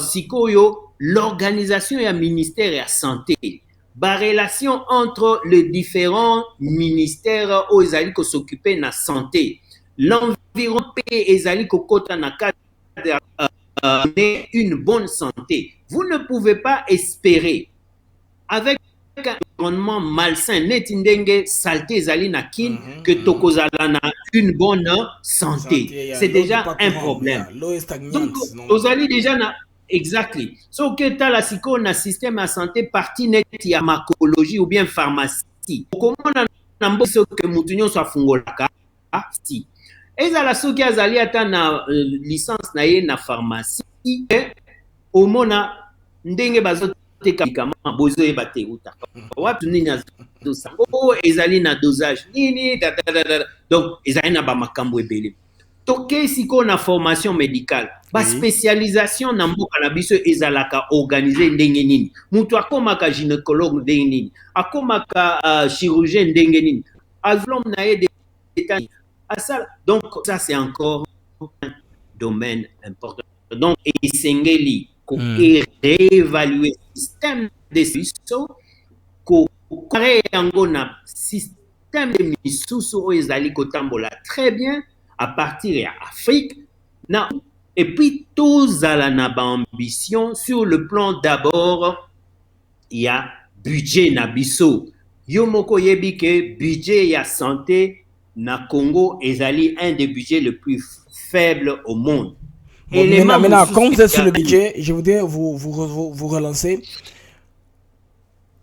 sikoyo l'organisation et le ministère de la santé, la relation entre les différents ministères où ils allaient s'occuper de la santé, l'environnement et ils allaient kota na cadre une bonne santé. Vous ne pouvez pas espérer avec un environnement malsain, netindenge saleté zalina kin que tokozala na une bonne santé. C'est déjà un problème. Donc, vous allez déjà na exactly. So que ta la siko na système de santé partie net ya pharmacologie ou bien pharmacie. Comment na mboso que mutunyo soit fungolaka si. Ezala soki azali ata na licence na ye na pharmacie au mona ndenge bazo médicament bozo e bate uta watu nini azosa ezali na dosage nini donc ezali na ba makambo ebele toke siko na formation médicale ba spécialisation na mboka na biso ezalaka organisé ndenge nini mutu akomaka gynécologue ndenge nini akomaka chirurgien ndenge nini avolom na ye d'état asala donc ça c'est encore un domaine important donc esengeli ko réévaluer système de solution ko créer yango na système de misusu oyo ezali kotambola très bien à partir ya Afrique na et puis tozala na ba ambition sur le plan d'abord il y a budget na biso yo moko yebi ke budget ya santé na Congo ezali un des budgets le plus faible au monde. Bon, maintenant, quand vous êtes sur le budget, je voudrais vous relancer.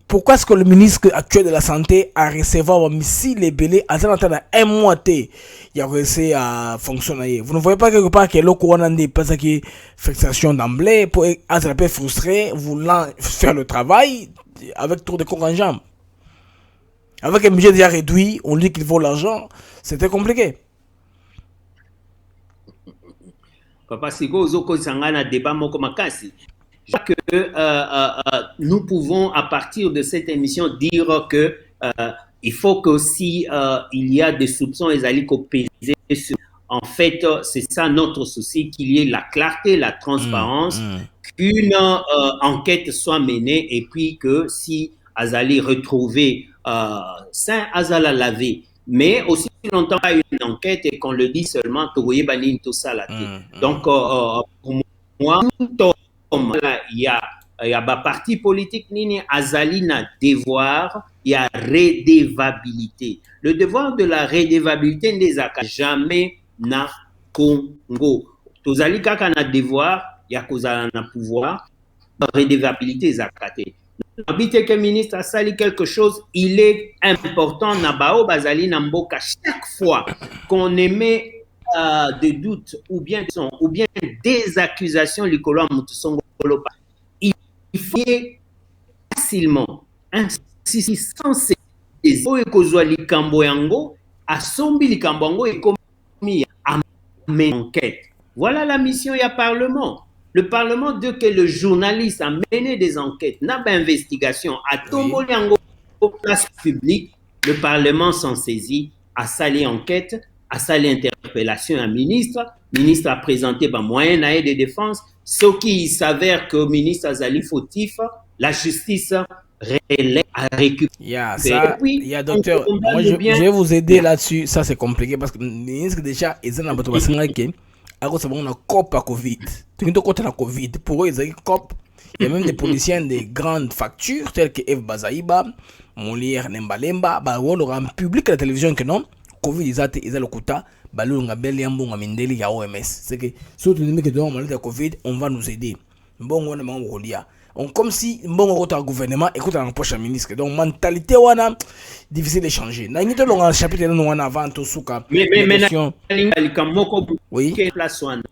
Pourquoi est-ce que le ministre actuel de la Santé a recevoir si les belés à un mois il a réussi à fonctionner? Vous ne voyez pas quelque part que le couronne n'est pas qui frustration d'emblée pour être peu frustré, voulant faire le travail avec trop de corps en jambes. Avec un budget déjà réduit, on dit qu'il faut l'argent, c'était compliqué. Papa Sigo Zoko Sangana débat moko makasi. Je crois que nous pouvons à partir de cette émission dire que il faut que si il y a des soupçons ezali ko peser sur en fait c'est ça notre souci qu'il y ait la clarté, la transparence, qu'une enquête soit menée et puis que si azali retrouver saint azala lavé. Mais aussi longtemps pas une enquête et qu'on le dit seulement tout ça là. Donc pour moi il y a ba parti politique nini azali na devoir, il y a redevabilité. Le devoir de la redevabilité n'ezaka jamais na Congo. Tozali kaka na devoir ya kozala na pouvoir, redevabilité ezakate. Habite que ministre a sali quelque chose, il est important na bao bazali na mboka chaque fois qu'on émet des doutes ou bien des accusations likolo mutusongo lopa. Il faut facilement insistant ces oekozwa likambo yango asombi likambo yango ekomi a enquête. Voilà la mission ya parlement. Le Parlement, dès que le journaliste a mené des enquêtes, n'a pas d'investigation, a tombé en place publique, le Parlement s'en saisit, a sali enquête, a sali interpellation à ministre a présenté par moyen de défense, ce qui s'avère que le ministre a sali fautif, la justice relève à récupérer. Il y a docteur, moi je vais vous aider là-dessus, ça c'est compliqué parce que le ministre déjà, il y a on a COP à Covid. Pour eux, ils ont COP. Il y a même des policiers de grandes factures, tels que Eve Bazaïba, Molière, Nembalemba, on aura un public à la télévision que non. Covid, ils ont le quota. On a bel yambon à Mindeli, il y a OMS. C'est que, surtout les mecs qui ont le Covid, on va nous aider. Bon, on a comme si bon on gouvernement écoute la prochaine ministre donc mentalité wana difficile de changer na ngito longa chapitre no wana avant to suka mais oui place wana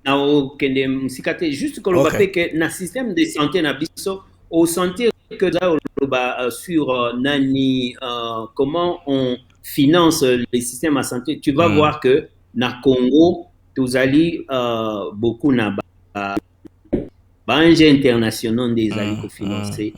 na o kende musikate juste que le que na système de santé na biso au sentir que sur nani comment on finance les systèmes de santé tu vas voir que na Congo tozali beaucoup na bange internationaux des alliés financés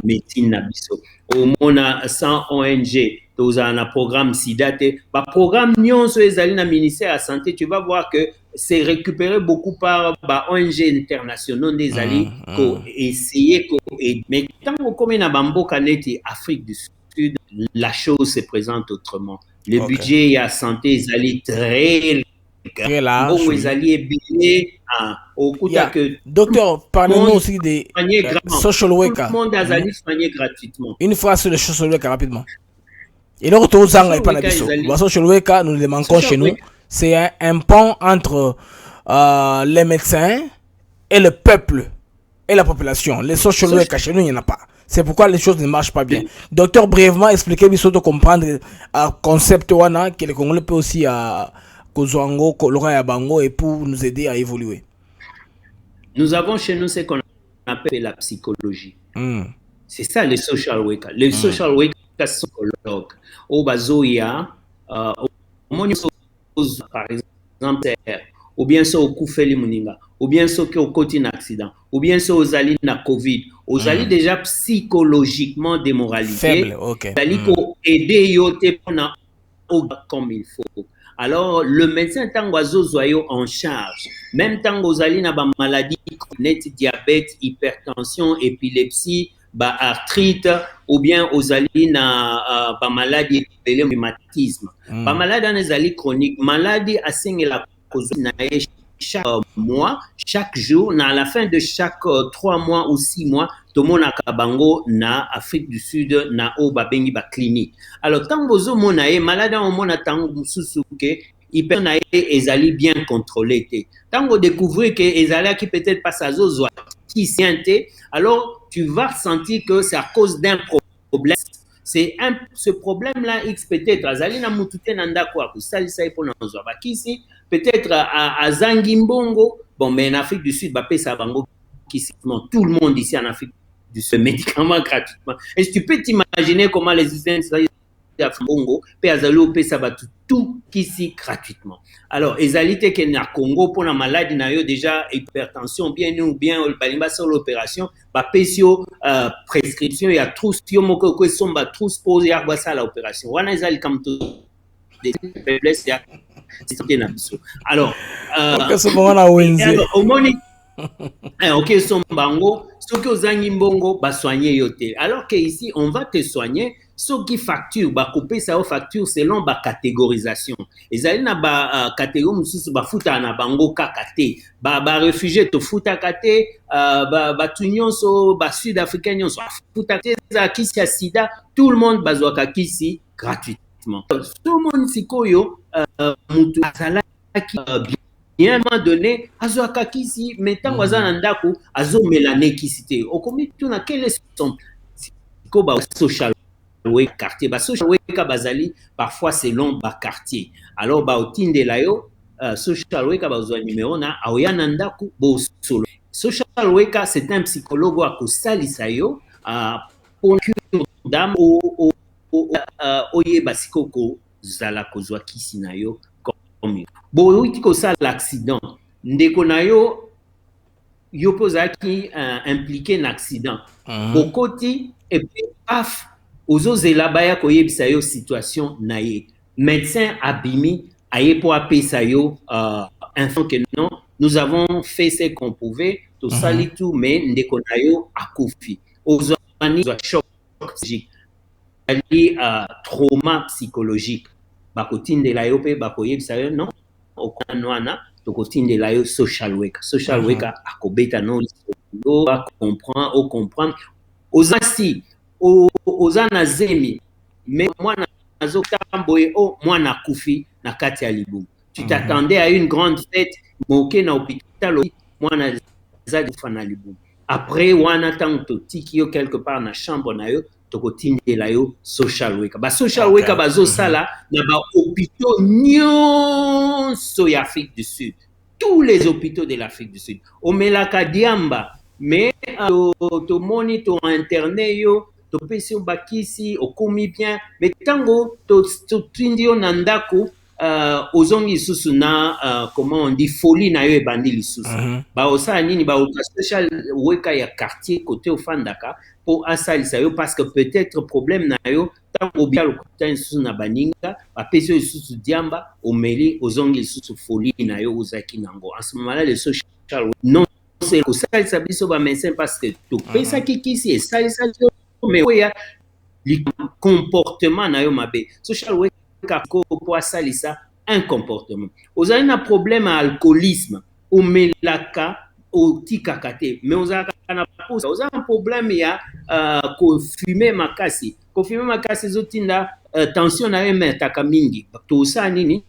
médecine na biso au mona 100 ONG toza na programme SIDA ba programme nyonso ezali na ministère de la santé tu vas voir que c'est récupéré beaucoup par ba ONG internationaux des alliés ko essayer ko mais tant comme na bamboka neti Afrique du Sud la chose se présente autrement le budget ya santé ezali très large. Docteur, parlez-nous aussi des social workers. Tout le monde a soigné gratuitement. Une phrase sur les social workers rapidement. Et là, les social workers, nous les manquons chez nous. C'est un pont entre les médecins et le peuple et la population. Les social workers chez nous, il n'y en a pas. C'est pourquoi les choses ne marchent pas bien. Docteur, brièvement, expliquez-moi de comprendre le concept que le Congolais peut aussi Kozwango, Kolora et Bango et pour nous aider à évoluer. Nous avons chez nous ce qu'on appelle la psychologie. C'est ça le social worker. Le social worker c'est psychologue. Au bazoya, par exemple, ou bien ça au koufeli muninga, ou bien ça au côté d'un accident, ou bien ça aux alliés na Covid, aux alliés déjà psychologiquement démoralisés, faible, ok. Pour aider yote comme il faut. Alors, le médecin tango azozoyo en charge, même tango ozali na ba maladie chronique, diabète, hypertension, épilepsie, ba arthrite, ou bien ozali na ba maladie de rhumatisme. Ba maladie anezali chronique, maladie asenge la cause na chaque mois, chaque jour, à la fin de chaque 3 mois ou 6 mois, tout le monde a kabango na Afrique du Sud na o babengi ba clinique. Alors tant que vous avez malade au monde tant que hyper na ezali bien contrôlé. Tant que vous découvrez que ezali qui peut-être pas sa zozo qui siente, alors tu vas sentir que c'est à cause d'un problème. C'est ce problème-là, X peut-être, Azalina Mutute Nanda quoi, Salisa Eponanzo, Bakisi, peut-être à Zangimbongo, bon, mais en Afrique du Sud, Bapé Sabango, tout le monde ici en Afrique du Sud, médicament gratuitement. Est-ce que tu peux t'imaginer comment les Israéliens Bongo, Péazalo, Pésabatu, tout ici gratuitement. Alors, Ezalité qui est na Congo pour la maladie, n'a déjà hypertension, bien ou bien, Balimba sur l'opération, Bapésio, prescription, il y a tous, Yomoko, Kwesomba, tous posé à ça l'opération. Wana Ezali comme tout, des faiblesses, c'est nabiso. Alors, au moni, ok, son bango, ce que vous avez bongo, bah soigner yote. Alors que ici, on va te soigner. Ceux qui facturent, bah couper ça facture selon ba catégorisation. Ils allaient na ba catégorie mususu ba futa na bango kakate, ba réfugié to futa kate, ba tunyon so ba sud-africain so futa za kisi ya sida, tout le monde bazwaka kisi gratuitement. Tout le monde sikoyo mutu asala ki bien donné azwaka kisi metant wazana ndako azo melane kisi te. Okomi tuna quel est son ko ba social quartier ba social worker bazali parfois selon ba quartier. Alors ba otinde la yo social worker bazwa numéro na aoyana ndaku bo solo. Social worker c'est un psychologue à kosalisa yo pour dame o oye basikoko zala kozwa kisi na yo comme bo witi ko ça l'accident ndeko na yo yo pozaki impliqué un accident au côté et puis paf ozozela baya koyebisa yo situation na ye médecin abimi aye pour apesa yo info que non nous avons fait ce qu'on pouvait tout ça tout mais ndeko na yo akufi ozani choc psychique ali trauma psychologique bakotindela yo pe bakoyebisa yo non okanwana tokotindela yo social worker akobeta no o comprendre ozasi ozana zemi mais mwana azokamboye mwana kufi na kati ya libumu. Tu t'attendais à une grande fête moke na hôpital mwana za kufa na libumu. Après wana tanto tiki yo quelque part na chambre na yo tokotindela yo social worker. Ba social worker bazo sala na ba hôpitaux nyonso ya Afrique du Sud. Tous les hôpitaux de l'Afrique du Sud. Omelaka diamba mais to moni to internet yo to pesi bakisi okomi bien mais tango to tindio nandako ozongi susu na comment on dit folie na yo ebandi lisusu ba osala nini ba social worker ya quartier côté ofandaka pour asalisa yo parce que peut-être problème na yo tango bien le côté susu na baninga ba pesi susu diamba omeli ozongi susu folie na yo ozaki nango en ce moment là le social non c'est que ça il s'habille sur médecin parce que tout pesa kikisi et ça mais le comportement na yo mabe social worker pour salisa un comportement vous avez un problème à alcoolisme ou melaka au tikakate mais vous avez un problème ya ko fumer makasi zotinda tension na yo metaka mingi to sa nini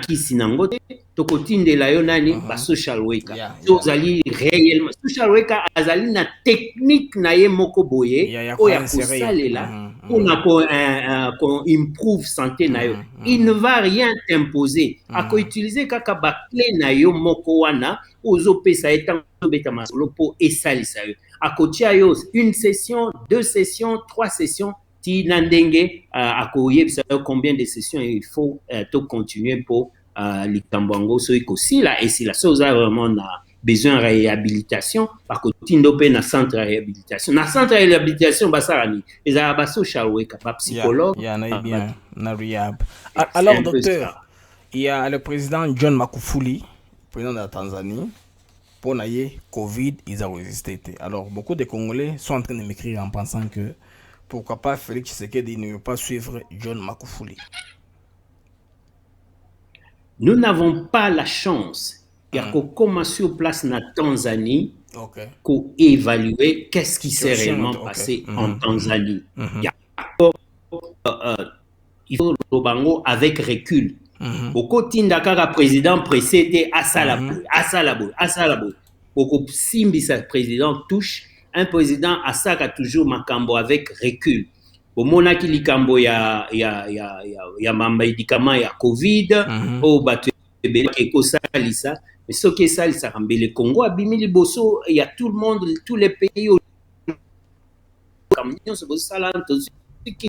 kisi nango tokotindela yo nani ba social worker ozali réellement social worker azali na technique na ye moko boye oya kosalela pour improve santé na yo il ne va rien t'imposer ako utiliser kaka ba clé na yo moko wana ozopesa etango beta masolo po esalisa yo. Akotia yo une session, 2 sessions, 3 sessions. Ti nandenge akoyebisa yo combien de sessions il faut to continuer pour likambo so ikosila esila so za vraiment na besoin de réhabilitation par côté ndopé na centre de réhabilitation na centre de réhabilitation basarani ezala baso chawe capable psychologue na bien na rehab. Alors docteur, il y a le président John Magufuli, président de la Tanzanie, pour naïe Covid, ils ont résisté. Alors beaucoup de Congolais sont en train de m'écrire en pensant que pourquoi pas Félix Tshisekedi ne veut pas suivre John Magufuli. Nous n'avons pas la chance qu'on commence sur place en Tanzanie pour évaluer qu'est-ce qui s'est réellement passé en Tanzanie. Il faut le bango avec recul. Au côté d'un président précédé à Salabo. Au simbi sa président touche. Un président à ça a toujours makambo avec recul. Au monaki likambo ya médicament ya Covid, au batu eko salisa, mais ce qui est salisa le Congo a bimili bosso, il y a tout le monde, tous les pays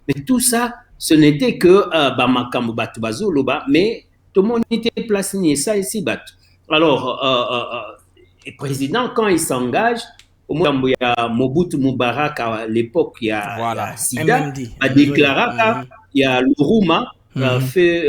mais tout ça, ce n'était que makambo batu bazoloba, mais tout le monde était placé ça ici batu. Alors, le président quand il s'engage au moment où il y a Mobutu Mubarak à l'époque, il y a Sida, a déclaré il y a Luruma, fait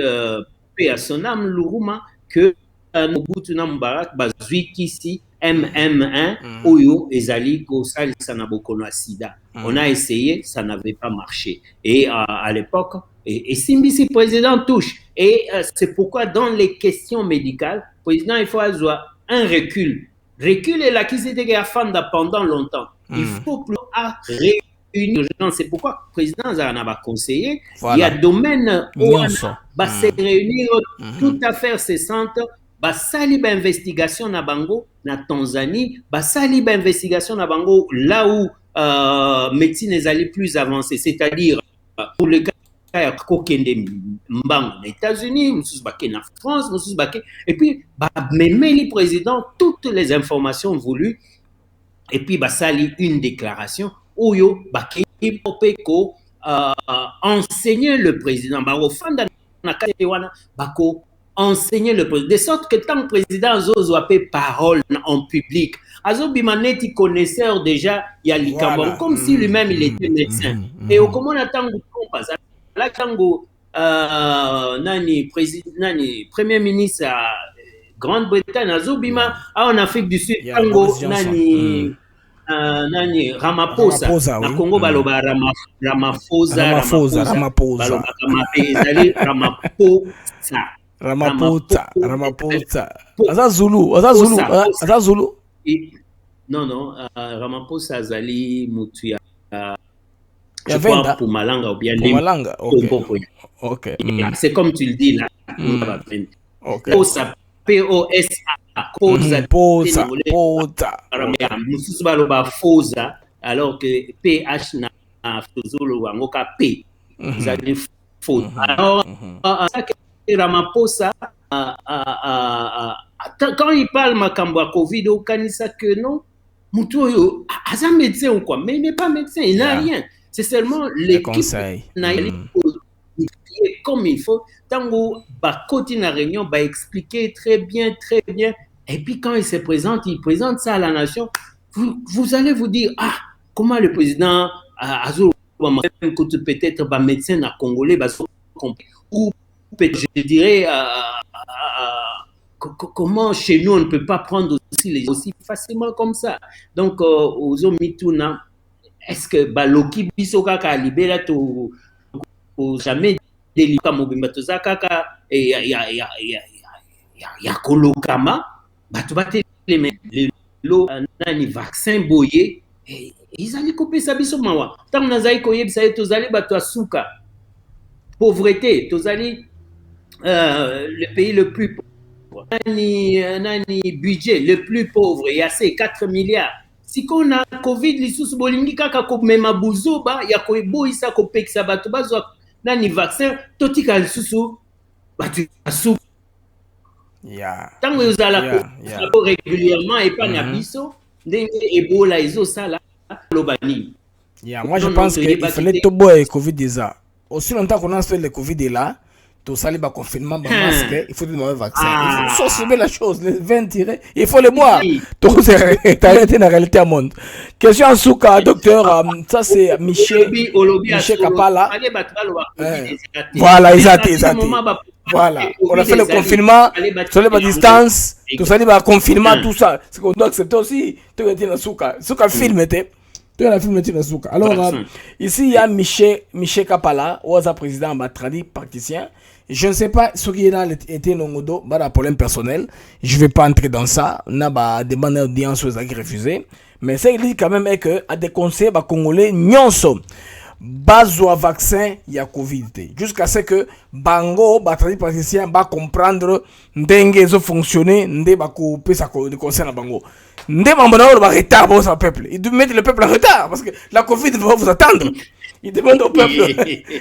paix à son âme, Luruma, que Mobutu Mubarak, Bazuik ici, MM1, Oyo, Ezali, Kosal, Sanabokono à Sida. On a essayé, ça n'avait pas marché. Et à l'époque, et Simbisi, président touche. Et c'est pourquoi dans les questions médicales, président, il faut avoir un recul. Recul est là qui s'était à Fanda pendant longtemps. Il faut plus réunir les gens. C'est pourquoi le président Zaranaba conseillé, il y a domaine où on va se réunir tout à fait cessante. Basali ba investigation na bango na Tanzanie, basali ba investigation na bango là où médecine est allée plus avancée, c'est-à-dire pour le cas kokende mbango na États-Unis, mususu baké na France, mususu baké et puis même les présidents toutes les informations voulues et puis basali une déclaration oyo baké popeko enseigner le président baro fanda na katewana bako enseigner le président, de sorte que tant que le président Azo a fait parole en public, Azo Bimaneti connaisseur déjà, il y a l'Ikambon, comme si lui-même il était médecin. Et au comment on attend que là, quand premier ministre à Grande-Bretagne, Azo Bima, en Afrique du Sud, Tango, Ramaphosa, na Congo baloba Ramaphosa, Ramaphosa. Aza Zulu. Non, Ramaphosa Azali Mutuya. Je crois pour Malanga ou bien Malanga. Ok. C'est comme tu le dis là. Posa, P-O-S-A. Posa. Mususu baloba Fosa, alors que P-H na Fozolo wangoka P. Azali Fosa. Alors, Ramaphosa, quand il parle Makambo à Covid, au Kanisa que non, Moutou, Aza médecin ou quoi, mais il n'est pas médecin, il n'a rien. C'est seulement l'équipe comme il faut. Tango, côté la réunion, expliquer très bien. Et puis quand il se présente, il présente ça à la nation. Vous allez vous dire, comment le président Azou, peut-être médecin à Congolais, ou je dirais comment chez nous on ne peut pas prendre aussi facilement comme ça. Donc aux Omituna, est-ce que Baloki Bisoka ka libéra to jamais délika mobimba to zakaka et ya kolokama batu bate les lo nani vaccin boyé ils allaient couper ça biso mawa tant nazai koyebisa to zali batu asuka pauvreté to zali le pays le plus pauvre. Nani budget le plus pauvre, il y a ces 4 milliards. Si on a Covid, les sous bolingi kaka ko mema buzoba, ya ko eboisa ko pekisa bato bazo nani vaccin, totika susu batu asu. Tant que vous allez régulièrement et pas n'abisso, ndenge Ebola et ça là, l'obani. Moi je pense qu'il fallait tout boire Covid déjà. Aussi longtemps qu'on a fait le Covid est là, tout ça les confinement, masque, il faut du mauvais vaccin. Il faut sauver la chose, les 20 tirés, il faut les boire. Tout c'est arrêté la réalité à monde. Question en souka, docteur, ça c'est Michel Kapala. Voilà, exact. Voilà, on a fait le confinement, sur les distance, tout ça, les confinement, tout ça. C'est qu'on doit accepter aussi. Tu es dans souka, souka film était. Alors, ici, il y a Michel Kapala, Ouaza président, Batradi, praticien. Je ne sais pas ce qui est dans l'été Nongodo, un problème personnel. Je ne vais pas entrer dans ça. On a des demandes d'audience aux qui refusé. Mais ce qu'il dit quand même est que, à des conseils, Congolais, nyonso, bazo vaccin, il y a Covid. Jusqu'à ce que Bango, Batradi, praticien, va comprendre, n'dengue, zo fonctionner, n'de va couper sa conseil à Bango. Ndé Mambonaor va retard pour son peuple. Il doit mettre le peuple en retard parce que la Covid va vous attendre. Il demande au peuple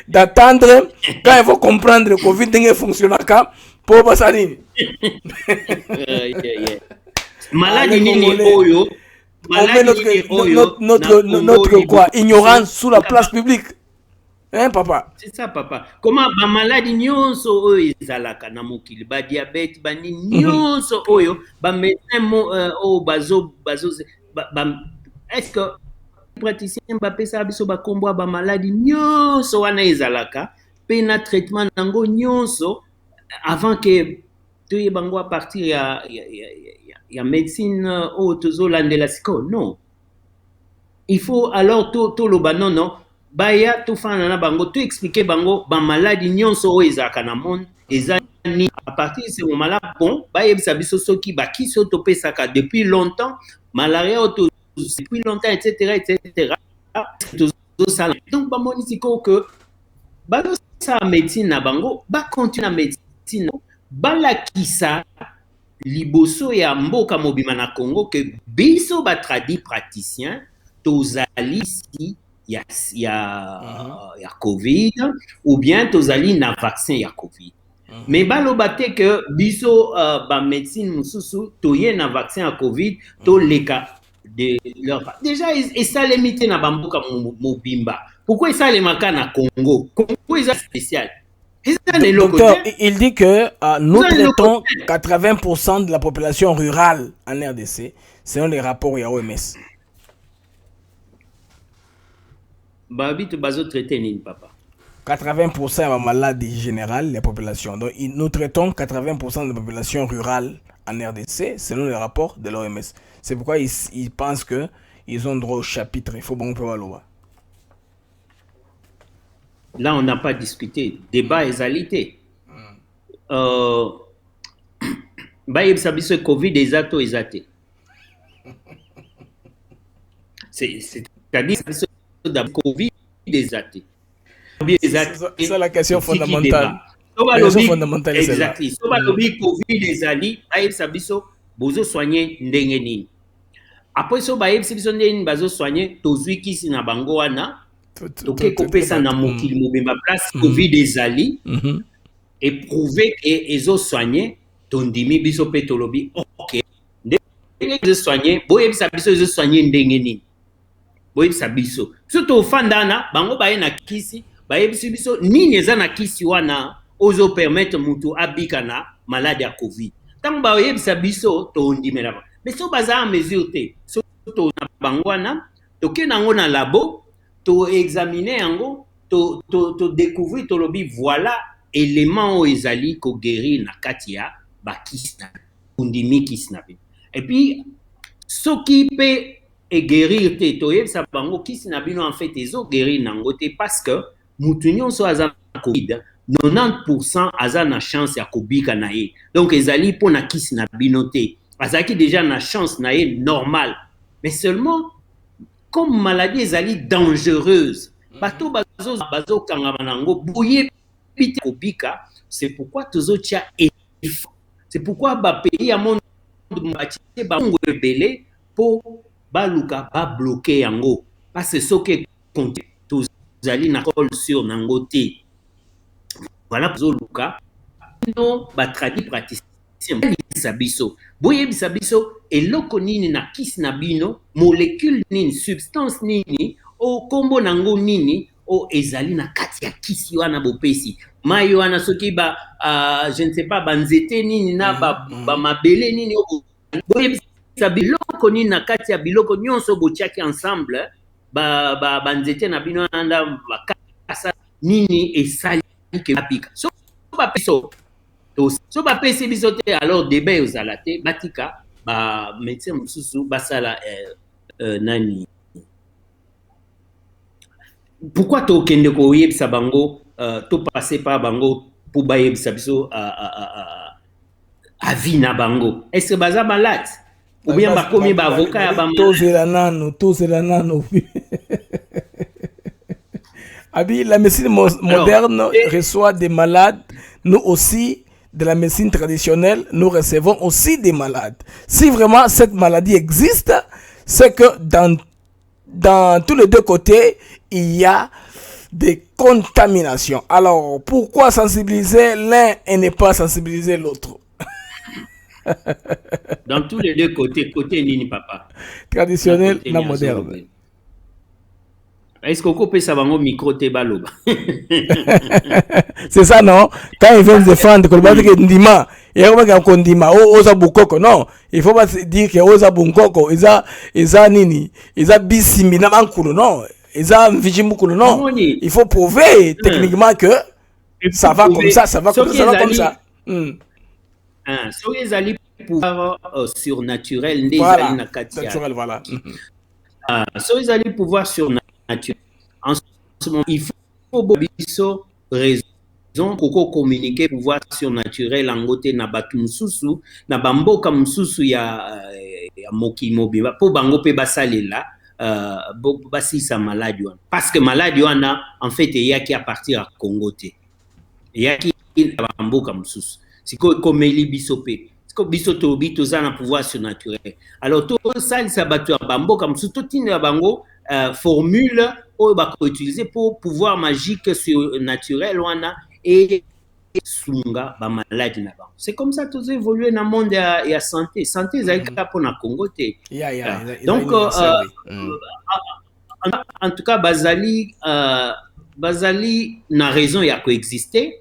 d'attendre quand ils vont comprendre le Covid ne fonctionne pas pour passer. Maladie nini oyo. Notre quoi ignorance sous la place publique. Hein papa? C'est ça papa. Comment ba maladie nyonso oyo ezalaka na mokili ba diabète ba nyonso oyo ba médecin o bazo est-ce que praticien ba pesa biso ba kombo ba maladie nyonso wana ezalaka pe na traitement nango nyonso avant que tu y bango à partir ya médecine o tozo landela siko non. Il faut alors tout le banon non. Baya tout fana na bango tout expliquer bango ba maladie nyonso o ezaka na monde ezani à partir de ce moment là bon baya bisa biso soki ba ki so to pesaka depuis longtemps malaria auto depuis longtemps etc donc ba monisiko que ba sa médecine na bango ba continuer médecine ba la kisa liboso ya mboka mobima na Congo que biso ba tradi praticien tozali si il y a Covid ou bien tozali na vaccin ya Covid. Mais balobate que biso ba médecine mususu toye na vaccin ya Covid to leka de leur déjà et ça limité na bamboka mobimba. Pourquoi ça les maka na Congo? Congo est spécial. Docteur, il dit que nous traitons 80% de la population rurale en RDC selon les rapports ya OMS. Babi tu bazo traiter nini papa 80% de maladies générales la population. Donc nous traitons 80% de la population rurale en RDC selon les rapports de l'OMS. C'est pourquoi ils pensent que ils ont droit au chapitre. Il faut bon peu voir. Là on n'a pas discuté débat ésalité. Baye sabiso Covid ezato ezate. C'est-à-dire de Covid des athées. C'est la question fondamentale. Exactement. So ba lobi Covid des ali, aïe sabiso bozo soigner ndenge nini. Après so ba yebisi biso ndenge bazo soigner tozwi kisi na bango wana. Toke kopesa na mokili mobimba place Covid des ali et prouver que ezo soigner tondimi biso pe tolobi OK. Ndenge ezo soigner, bo yebisa biso ezo soigner ndenge nini. Boye sabiso surtout fandana bango baye na kisi baye biso nini eza na kisi wana ozo permettre mutu abika na malade ya Covid tant baye biso to ndimela mais so baza en mesure te so to na bango wana to kenango na labo to examiner yango to découvrir to lobi voilà élément o ezali ko guérir na katia ba kisi na ndimi kisi na et puis ce qui peut et guérir te toyeb sa bango kisi na bino en fait ezo guérir nango te parce que mutu nyonso aza na Covid 90% aza na chance ya kobika na ye donc ezali po na kisi na bino te azaki déjà na chance na ye normal mais seulement comme maladie ezali dangereuse bato bazo kangama nango boye pite kobika c'est pourquoi tozo tia effort c'est pourquoi ba pays ya monde batie bango ebele pour baluka ba bloquer yango parce que ce que compte tous ali na col sur nango te voilà pour luka non ba tradi praticien médecin biso boyebisa biso eloko nini na kisi na bino molécule nini substance nini o kombo nango nini o ezali na kati ya kisi wana bopesi mai wana soki ba je ne sais pas banzete nini na ba mabele nini boyebisa biloko nini na kati ya biloko nyonso botiaki ensemble banzete na bino anda bakasa nini esali ke apika so bapesi biso te alors débat ozala te batika médecin mosusu basala nani pourquoi tokende koyebisa bango to passer par bango pour bayebisa biso avis na bango est-ce que baza malade ou bien bakomi ba avocat ya ba tozela nano Abi, la médecine moderne reçoit des malades, nous aussi, de la médecine traditionnelle, nous recevons aussi des malades. Si vraiment cette maladie existe, c'est que dans tous les deux côtés, il y a des contaminations. Alors, pourquoi sensibiliser l'un et ne pas sensibiliser l'autre? Dans tous les deux côtés, côté nini papa? Traditionnel, la moderne. Est-ce qu'on peut savoir mon micro te baloba? C'est ça, non? Quand ils viennent défendre, quand ils disent Ndima, il y a un condiment, Oza Bukoko, non? Il faut pas dire que Oza Bukoko, Eza Nini, Eza Bissimi, Namankulu, non? Eza Mvijimukulu, non? Il faut prouver techniquement que ça va comme ça, ça va comme ça, ça va comme ça. So les alliés pouvoir surnaturel, voilà, naturel, voilà. So les alliés pouvoir surnaturel. En ce moment, il faut raison pour communiquer pouvoir surnaturel en côté na batu mususu na bamboka mususu ya moki mobiba po bango pe basalela basi sa maladie parce que maladie wana en fait yaki à partir à Congo te yaki bamboka mususu siko komeli bisope siko bisoto bitoza na pouvoir surnaturel alors to sali sa batu ya bamboka mususu to tinda bango formule ou utiliser pour pouvoir magique surnaturel et sunga ba maladie na ba. C'est comme ça tous évoluer dans le monde ya santé. Santé ça pour na Congo te. Donc en tout cas bazali na raison ya coexister.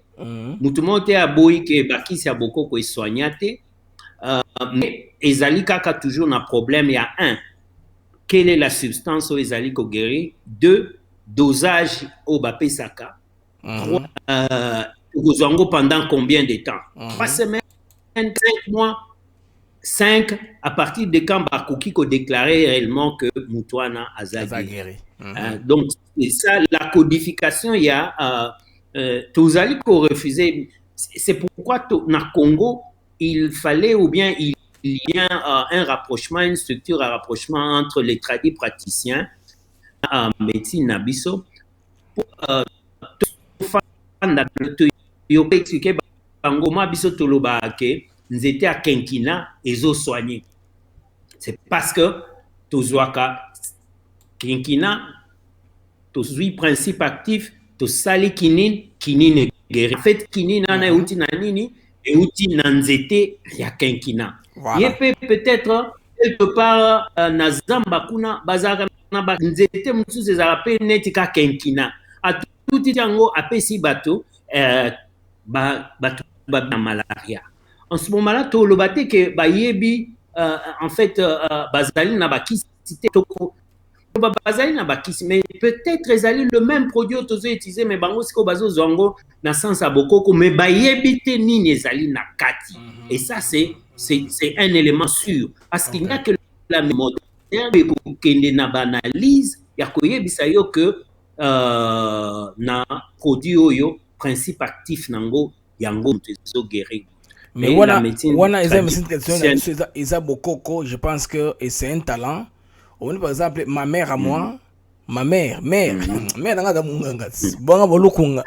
Mutu mote a boyi ke bakisi ya boko ko soignate. Mais ezali kaka toujours na problème ya un. Quelle est la substance au ezali ko guérir? 2. Dosage au bapesaka. 3. Pendant combien de temps? 3 semaines, 5 mois, 5 à partir de quand Bakoki ko déclarer réellement que Moutouana a guéri. Donc c'est ça la codification. Il y a tous allez ko refuser. C'est pourquoi na Congo il fallait ou bien il y a un rapprochement, une structure à rapprochement entre les tradis praticiens en médecine nabiso pour expliquer bangoma biso toloba ke nzete a kenkina ezo soigner. C'est parce que tozwaka kenkina tozwi principe actif to sali kinine guéri. En fait kinina na uti na nini et uti na nzete ya kenkina. Voilà. Peut-être quelque part na zamba kuna bazaka na ba nzete mususu ezala pe neti ka kenkina atuti yango apesi bato bato na malaria. En ce moment-là to le baté que bayebi en fait bazali na bakisi toko bazali na bakisi mais peut-être ezali le même produit tozo utiliser mais bango siko bazo zongo na sens abokoko mais bayebi te nini ezali na kati. Et ça c'est un élément sûr parce qu'il n'y a que la moderne qui na banalise ya koyebisa yo que na produit oyo principe actif nango yango tezo guérir. Mais voilà ils a bokoko, je pense que c'est un talent. On par exemple ma mère à moi, ma mère nanga munganga bonga bolukunga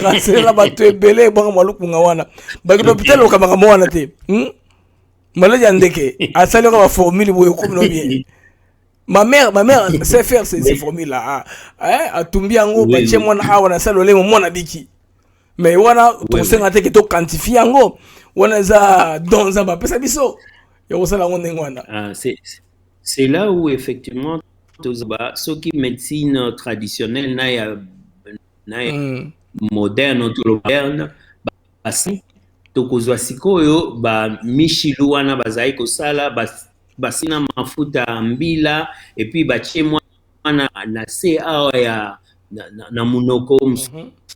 rasela batwe belé bonga bolukunga wana ba l'hôpital o kamanga mwana te maladi andeke asali ko ba formule boyo comme bien. Ma mère sait faire ces formules là. Atumbi yango ba che mwana awa na salole mwana biki. mais wana tosenga te ke to quantifie yango wana za donza ba pesa biso ya kosala ngo ndenge wana. C'est là où effectivement ceux qui médecine traditionnelle na moderne to moderne basi tokozwa sikoyo ba mishilu wana bazai kosala basina mafuta mbila et puis bachie mwana na se ya na munoko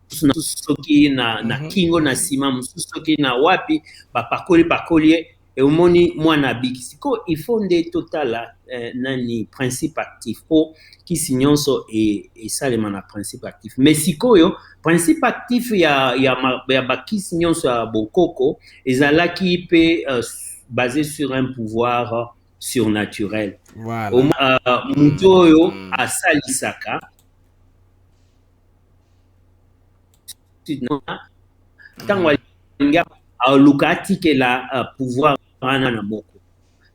soki na kingo na sima soki na wapi pakoli et omoni mwana biki siko il faut nde total nani principe actif po kisi nyonso et salema na principe actif mais sikoyo principe actif ya bakisi nyonso ya bokoko ezalaki pe basé sur un pouvoir surnaturel. Voilà. Mutu oyo asalisaka tango alinga aluka atikela pouvoir wana na moko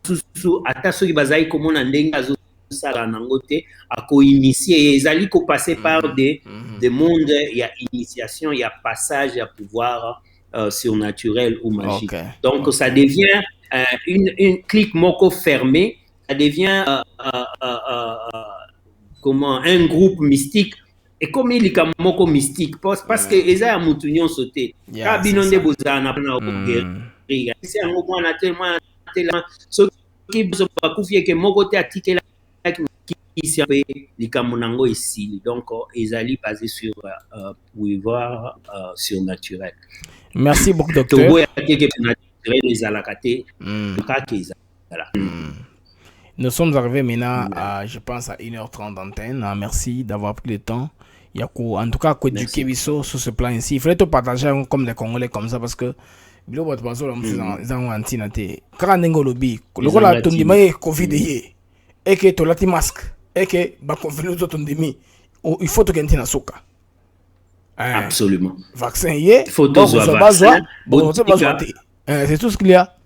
susu ata soki bazali komona ndenge azosala nango te akoinitie ezali kopasser par des mondes ya initiation ya passage ya pouvoir surnaturel ou magique. Donc ça devient une clique moko fermée, ça devient comment un groupe mystique. Et comme il est moko mystique parce que eza ya mutu nyonso te ka binonde bozana na guerre c'est un moment na tellement ce qui se bakufie que moko te atikela ici pe likambo nango ici donc ezali basé sur pouvoir surnaturel. Merci beaucoup docteur. Nous sommes arrivés maintenant à, je pense, à 1h30 d'antenne. Merci d'avoir pris le temps. Yako, en tout cas, éduquer Bisso sur ce plan ici. Il fallait tout partager comme des Congolais comme ça parce que bilo bat bazo la mzango antinate. Kara nengo lobi. Lokola tondima Covid ye. Et que tolati masque. Et que ba confinu to tondimi. Il faut to kentina soka. Absolument. Vaccin ye. Il faut tous vaccin. C'est tout ce qu'il y a.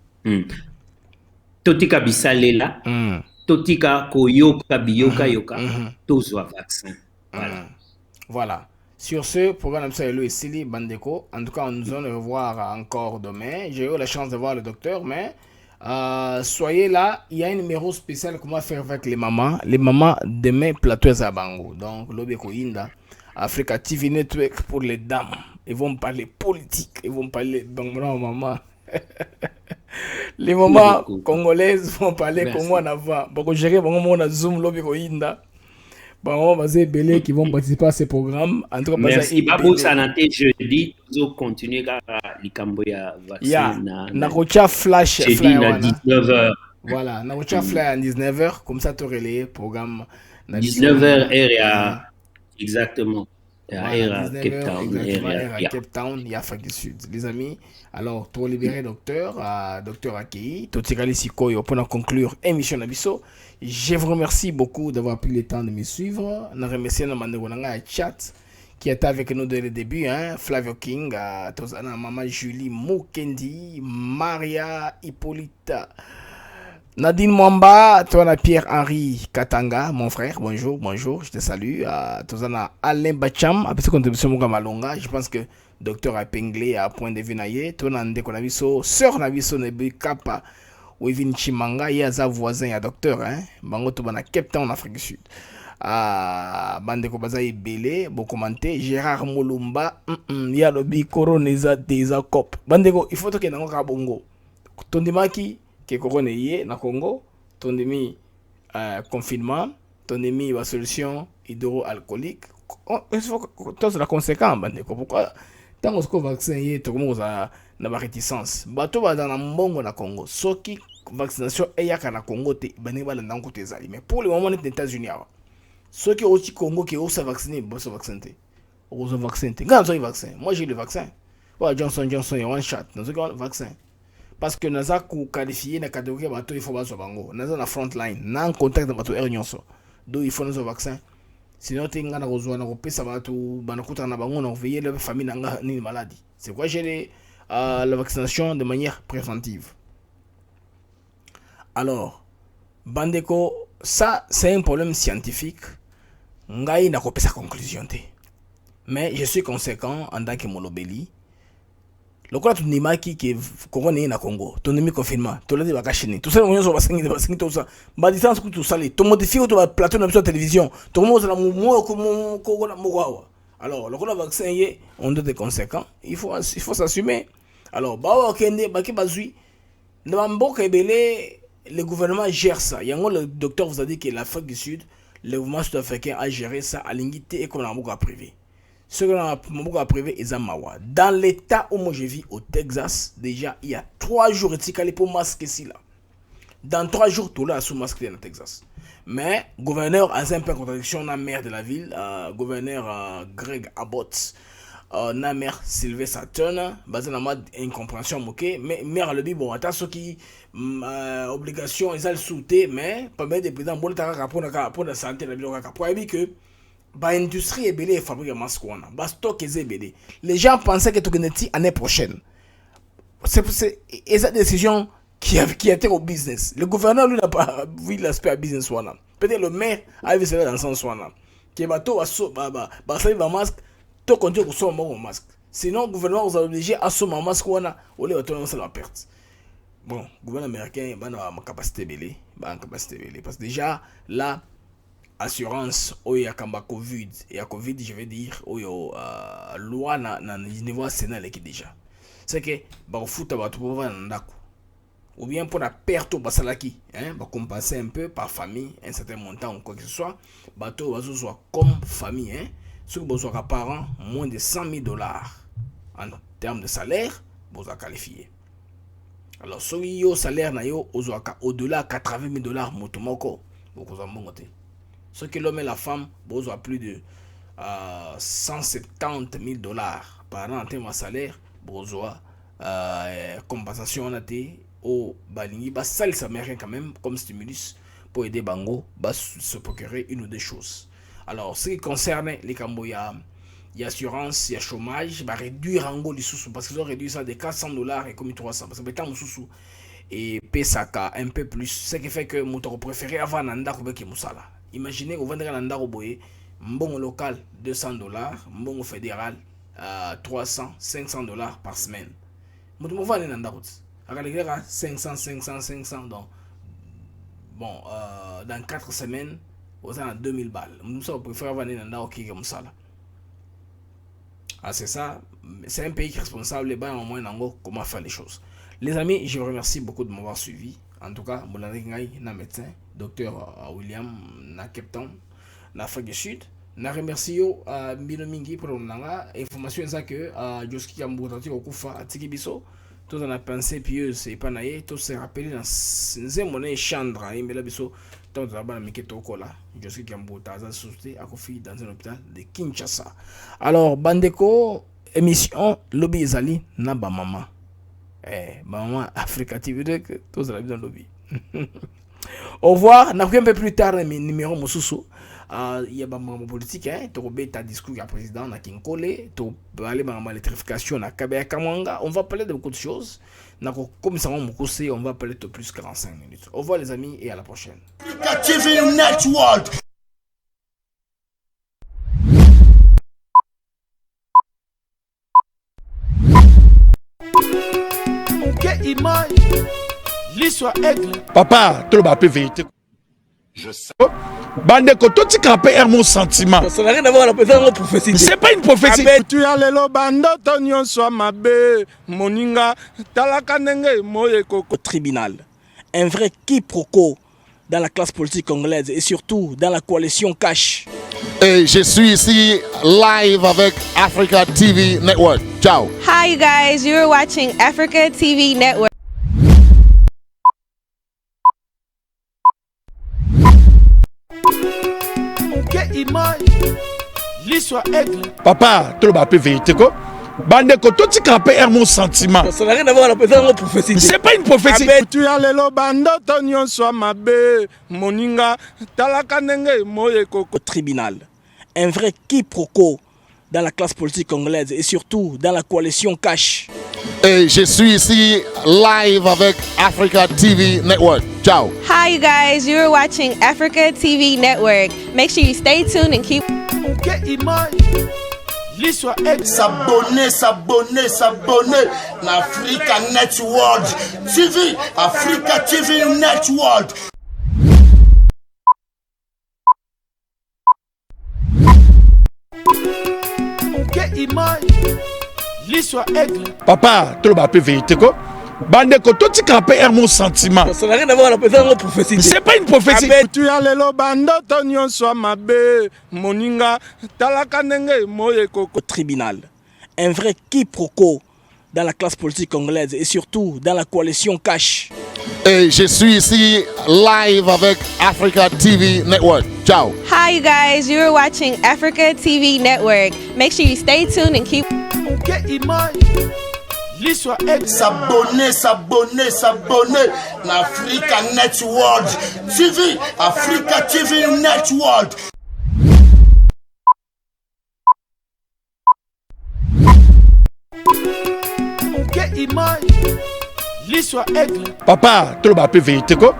Totika bisalela. Totika koyoka biyoka yoka. Tous vaccin. Voilà. Voilà. Sur ce, programme ça est Sili Bandeko. En tout cas, nous allons le revoir encore demain. J'ai eu la chance de voir le docteur, mais soyez là. Il y a un numéro spécial comment faire avec les mamans. Les mamans demain plateau Zabango. Donc, Lobeko Inda, Africa TV Network pour les dames. Ils vont parler politique. Ils vont parler maman. Les mamans congolaises vont parler Congo en avant. Pour gérer mon Zoom Lobeko Inda. Bon, on va belé qui vont participer à ce programme. En tout cas, merci. Babou Sanate, jeudi, nous continuons à l'Ikamboya vaccin. Narocha Flash. Jeudi à 19h. Voilà, Narocha Flash à 19h. Comme ça, tu aurais les programmes. 19h, RA. Exactement. Voilà, Cape Town. Cape Town, il y a Afrique du Sud. Les amis, alors, pour libérer docteur Akei, Totikali Sikoyo, pour conclure émission Nabiso. Je vous remercie beaucoup d'avoir pris le temps de me suivre. Je remercie le chat qui était avec nous dès le début. Flavio King, Maman Julie Mukendi, Maria Hippolyta, Nadine Mwamba, toi Pierre-Henri Katanga, mon frère, bonjour, je te salue. Tozana Alain Bacham, après cette contribution Malonga, je pense que docteur a épinglé à point de vue naïe. Toi Nande Konabiso, sœur Nabiso Nebu Kappa. Wevin Chimanga, il y a sa voisin, il y a docteur, Bango Tobana, Cape Town, en Afrique du Sud. Bandeko Bazaï Belé, bon commenté, Gérard Molumba, il y a le Bicoroneza des Acop. Bandeko, il faut que nous ayons Bongo. Tondimaki, qui est coroné na Congo, Tondimi confinement, Tondimi la solution hydroalcoolique. Il faut que tout la conséquence, Bandeko. Pourquoi? Tant que le vaccin est, tout le monde a une réticence. Bato va dans le monde na Congo. Soki vaccination est na Congo te bani ba dans côté zali. Mais pour le moment les États-Unis ceux qui au Congo qui osent vacciner, bon se vacciner. Osent vacciner. Quand ils vaccin. Moi j'ai le vaccin. Ouais, Johnson et one shot. Nous avons vaccin. Parce que nous avons qualifié na catégorie bato il faut ba so bango. Nous avons la front line, na en contact de bato nyonso. Donc il faut nous vaccin. Sinon tu ngana kozwa na kopesa bato banakuta na bango na veiller leur famille na ni maladie. C'est quoi gérer la vaccination de manière préventive. Alors, Bandeko, ça c'est un problème scientifique. Ngai na kopesa conclusion te. Mais je suis conséquent en tant que Molobeli. Le quoi tu n'as qui Congo n'est na Congo. Ton ami confinement. Tu l'as dit à Chine. Tout ça, on est sur la tout ça. Bah distance que tout ça. Tu modifies ton plateau de la télévision. Tout le monde est là comme alors le quoi vaccin on doit être conséquent. Il faut s'assumer. Alors bah okende bah qui bazui. Le gouvernement gère ça. Le docteur vous a dit que l'Afrique du Sud, le gouvernement sud-africain a géré ça à l'ingité et comme la privé. Ce que la privé est Mawa. Dans l'état où moi je vis au Texas, déjà il y a 3 jours et pour masquer ici là. Dans 3 jours, tout là sous masqué dans le Texas. Mais gouverneur a un peu contradiction la maire de la ville, gouverneur Greg Abbott. Na mère Sylvain Saturn basé dans mode incompréhension moquée mais mère le dit bon attends ce qui obligation ils ont sauté mais pas mal de président bon ta pour la santé la ville pour dire que ba industrie est belé fabrique masque on ba stock est belé les gens pensaient que tout était année prochaine c'est cette décision qui a été au business le gouverneur lui n'a pas vu l'aspect business one peut-être le maire a vu cela dans le sens one qui bateau ba ça va masque tout continue pour son masque. Sinon, le gouvernement vous a obligé à son masque ou à la perte. Bon, le gouvernement américain a une capacité belée. Parce que déjà, la assurance, il y a Covid. Et à Covid, je vais dire, il y a loi na niveau Sénat qui déjà. C'est que, bah, foot va trouver un d'accord. Ou bien pour la perte au basalaki, va compenser un peu par famille, un certain montant ou quoi que ce soit. Bateau va soit comme famille, ceux qui besoin par an, moins de $100,000 en termes de salaire, vous avez qualifié. Alors, ceux qui ont salaire au-delà de $80,000, motomoko, vous avez monté. Ceux qui l'homme et la femme, vous avez plus de $170,000 par an en termes de salaire, vous avez compensation en été au Balingi, ça les Américains quand même comme stimulus pour aider Bango à se procurer une ou deux choses. Alors, ce qui concerne les Cambo, il y a assurance, il y a chômage, va réduire en gros les sous parce qu'ils ont réduit ça de $400 et comme 300 parce que tant sous et pesaka un peu plus, ce qui fait que mon préféré avant nanda ko beki musala. Imaginez vous vendrez nanda ko boye, bon local $200, bon fédéral $300, $500 par semaine. Mon vendre nanda ko. Regardez 500 donc bon dans 4 semaines vous avez 2000 balles. Nous sommes préférés venir dans le comme ça. Ah, c'est ça. C'est un pays qui est responsable. Les banques, au moins, comment faire les choses. Les amis, je vous remercie beaucoup de m'avoir suivi. En tout cas, mon médecin, docteur William, na Captain, na Afrique du Sud. Je remercie Minomingi pour l'information que Joski Kamboutati au Koufa à Tikibiso. Tout on a pensé pieuse, c'est pas naïe. Tout s'est rappelé dans ces monnaies Chandra. Et là, biso. Tant de là-bas, je suis dans un hôpital de Kinshasa. Alors, Bandeko, émission Lobby Ezali, Naba Maman. Maman Africa TV, tous la vie dans le lobby. Au revoir, n'a un peu plus tard, numéro Moussousou. Il y a un politique, tu as un discours à président, na Kinkole, tu peux aller dans l'électrification, na Kabea Kamanga. On va parler de beaucoup de choses. Comme ça, on va parler de plus 45 minutes. Au revoir les amis et à la prochaine. Africa TV Network. Quelle image. L'histoire aigle. Papa, tu l'as pas vérité. Je sais. Bande koto ti kapé mon sentiment. Ça n'a rien à voir avec la prophétie. C'est pas une prophétie. Tu as le bando tonyon soit ma bé moninga talaka nenge moye koko tribunal. Un vrai quiproquo dans la classe politique congolaise et surtout dans la coalition Cash. Et je suis ici live avec Africa TV Network. Ciao. Hi you guys, you're watching Africa TV Network. Quelle image. L'histoire aigle. Papa, tu l'as pas vérité quoi. Bande koto ti kapé mon sentiment. Ça n'a rien à voir avec la prophétie. C'est pas une prophétie. Tu as le bando tonyon soit ma bé moninga talaka nenge moye koko tribunal. Un vrai quiproquo dans la classe politique congolaise et surtout dans la coalition Cash. Et je suis ici live avec Africa TV Network. Ciao. Hi you guys, you're watching Africa TV Network. Make sure you stay tuned and keep. Quelle image. S'abonner, s'abonner, s'abonner. Africa Network TV, Africa TV Network. Ok, image. L'histoire aigle. Papa, tu l'as appelé vérité quoi? Bande koto ti krape mon sentiment. Ça n'a rien à voir avec la prophétie. C'est pas une prophétie. Tu as le bando tonyon soit mabe moninga talaka nenge moye koko tribunal. Un vrai quiproquo dans la classe politique congolaise et surtout dans la coalition Cash. Et je suis ici live avec Africa TV Network. Ciao. Hi, you guys. You're watching Africa TV Network. Make sure you stay tuned and keep. Ok, image. S'abonner, s'abonner, s'abonner. Africa Network TV, Africa TV Network. Ok, image. L'histoire aigle. Papa, tu l'as appelé vérité quoi?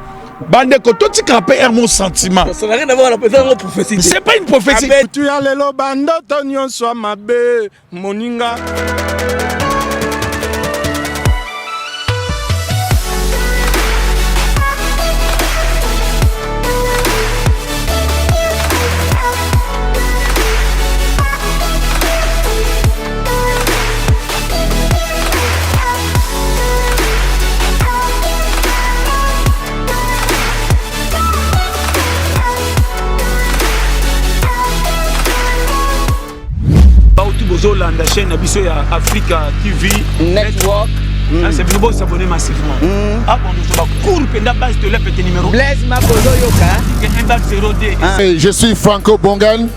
Bande koto ti krape mon sentiment. Ça n'a rien à voir avec la prophétie. C'est pas une prophétie. Tu as le bando tonyon soit mabe moninga. Zolanda chaîne abisso ya Africa TV Network. C'est bien beau s'abonner massivement. Ah bon, nous sommes court penda base de l'EPT numéro. Blaise Makozo Yoka. Je suis Franco Bongan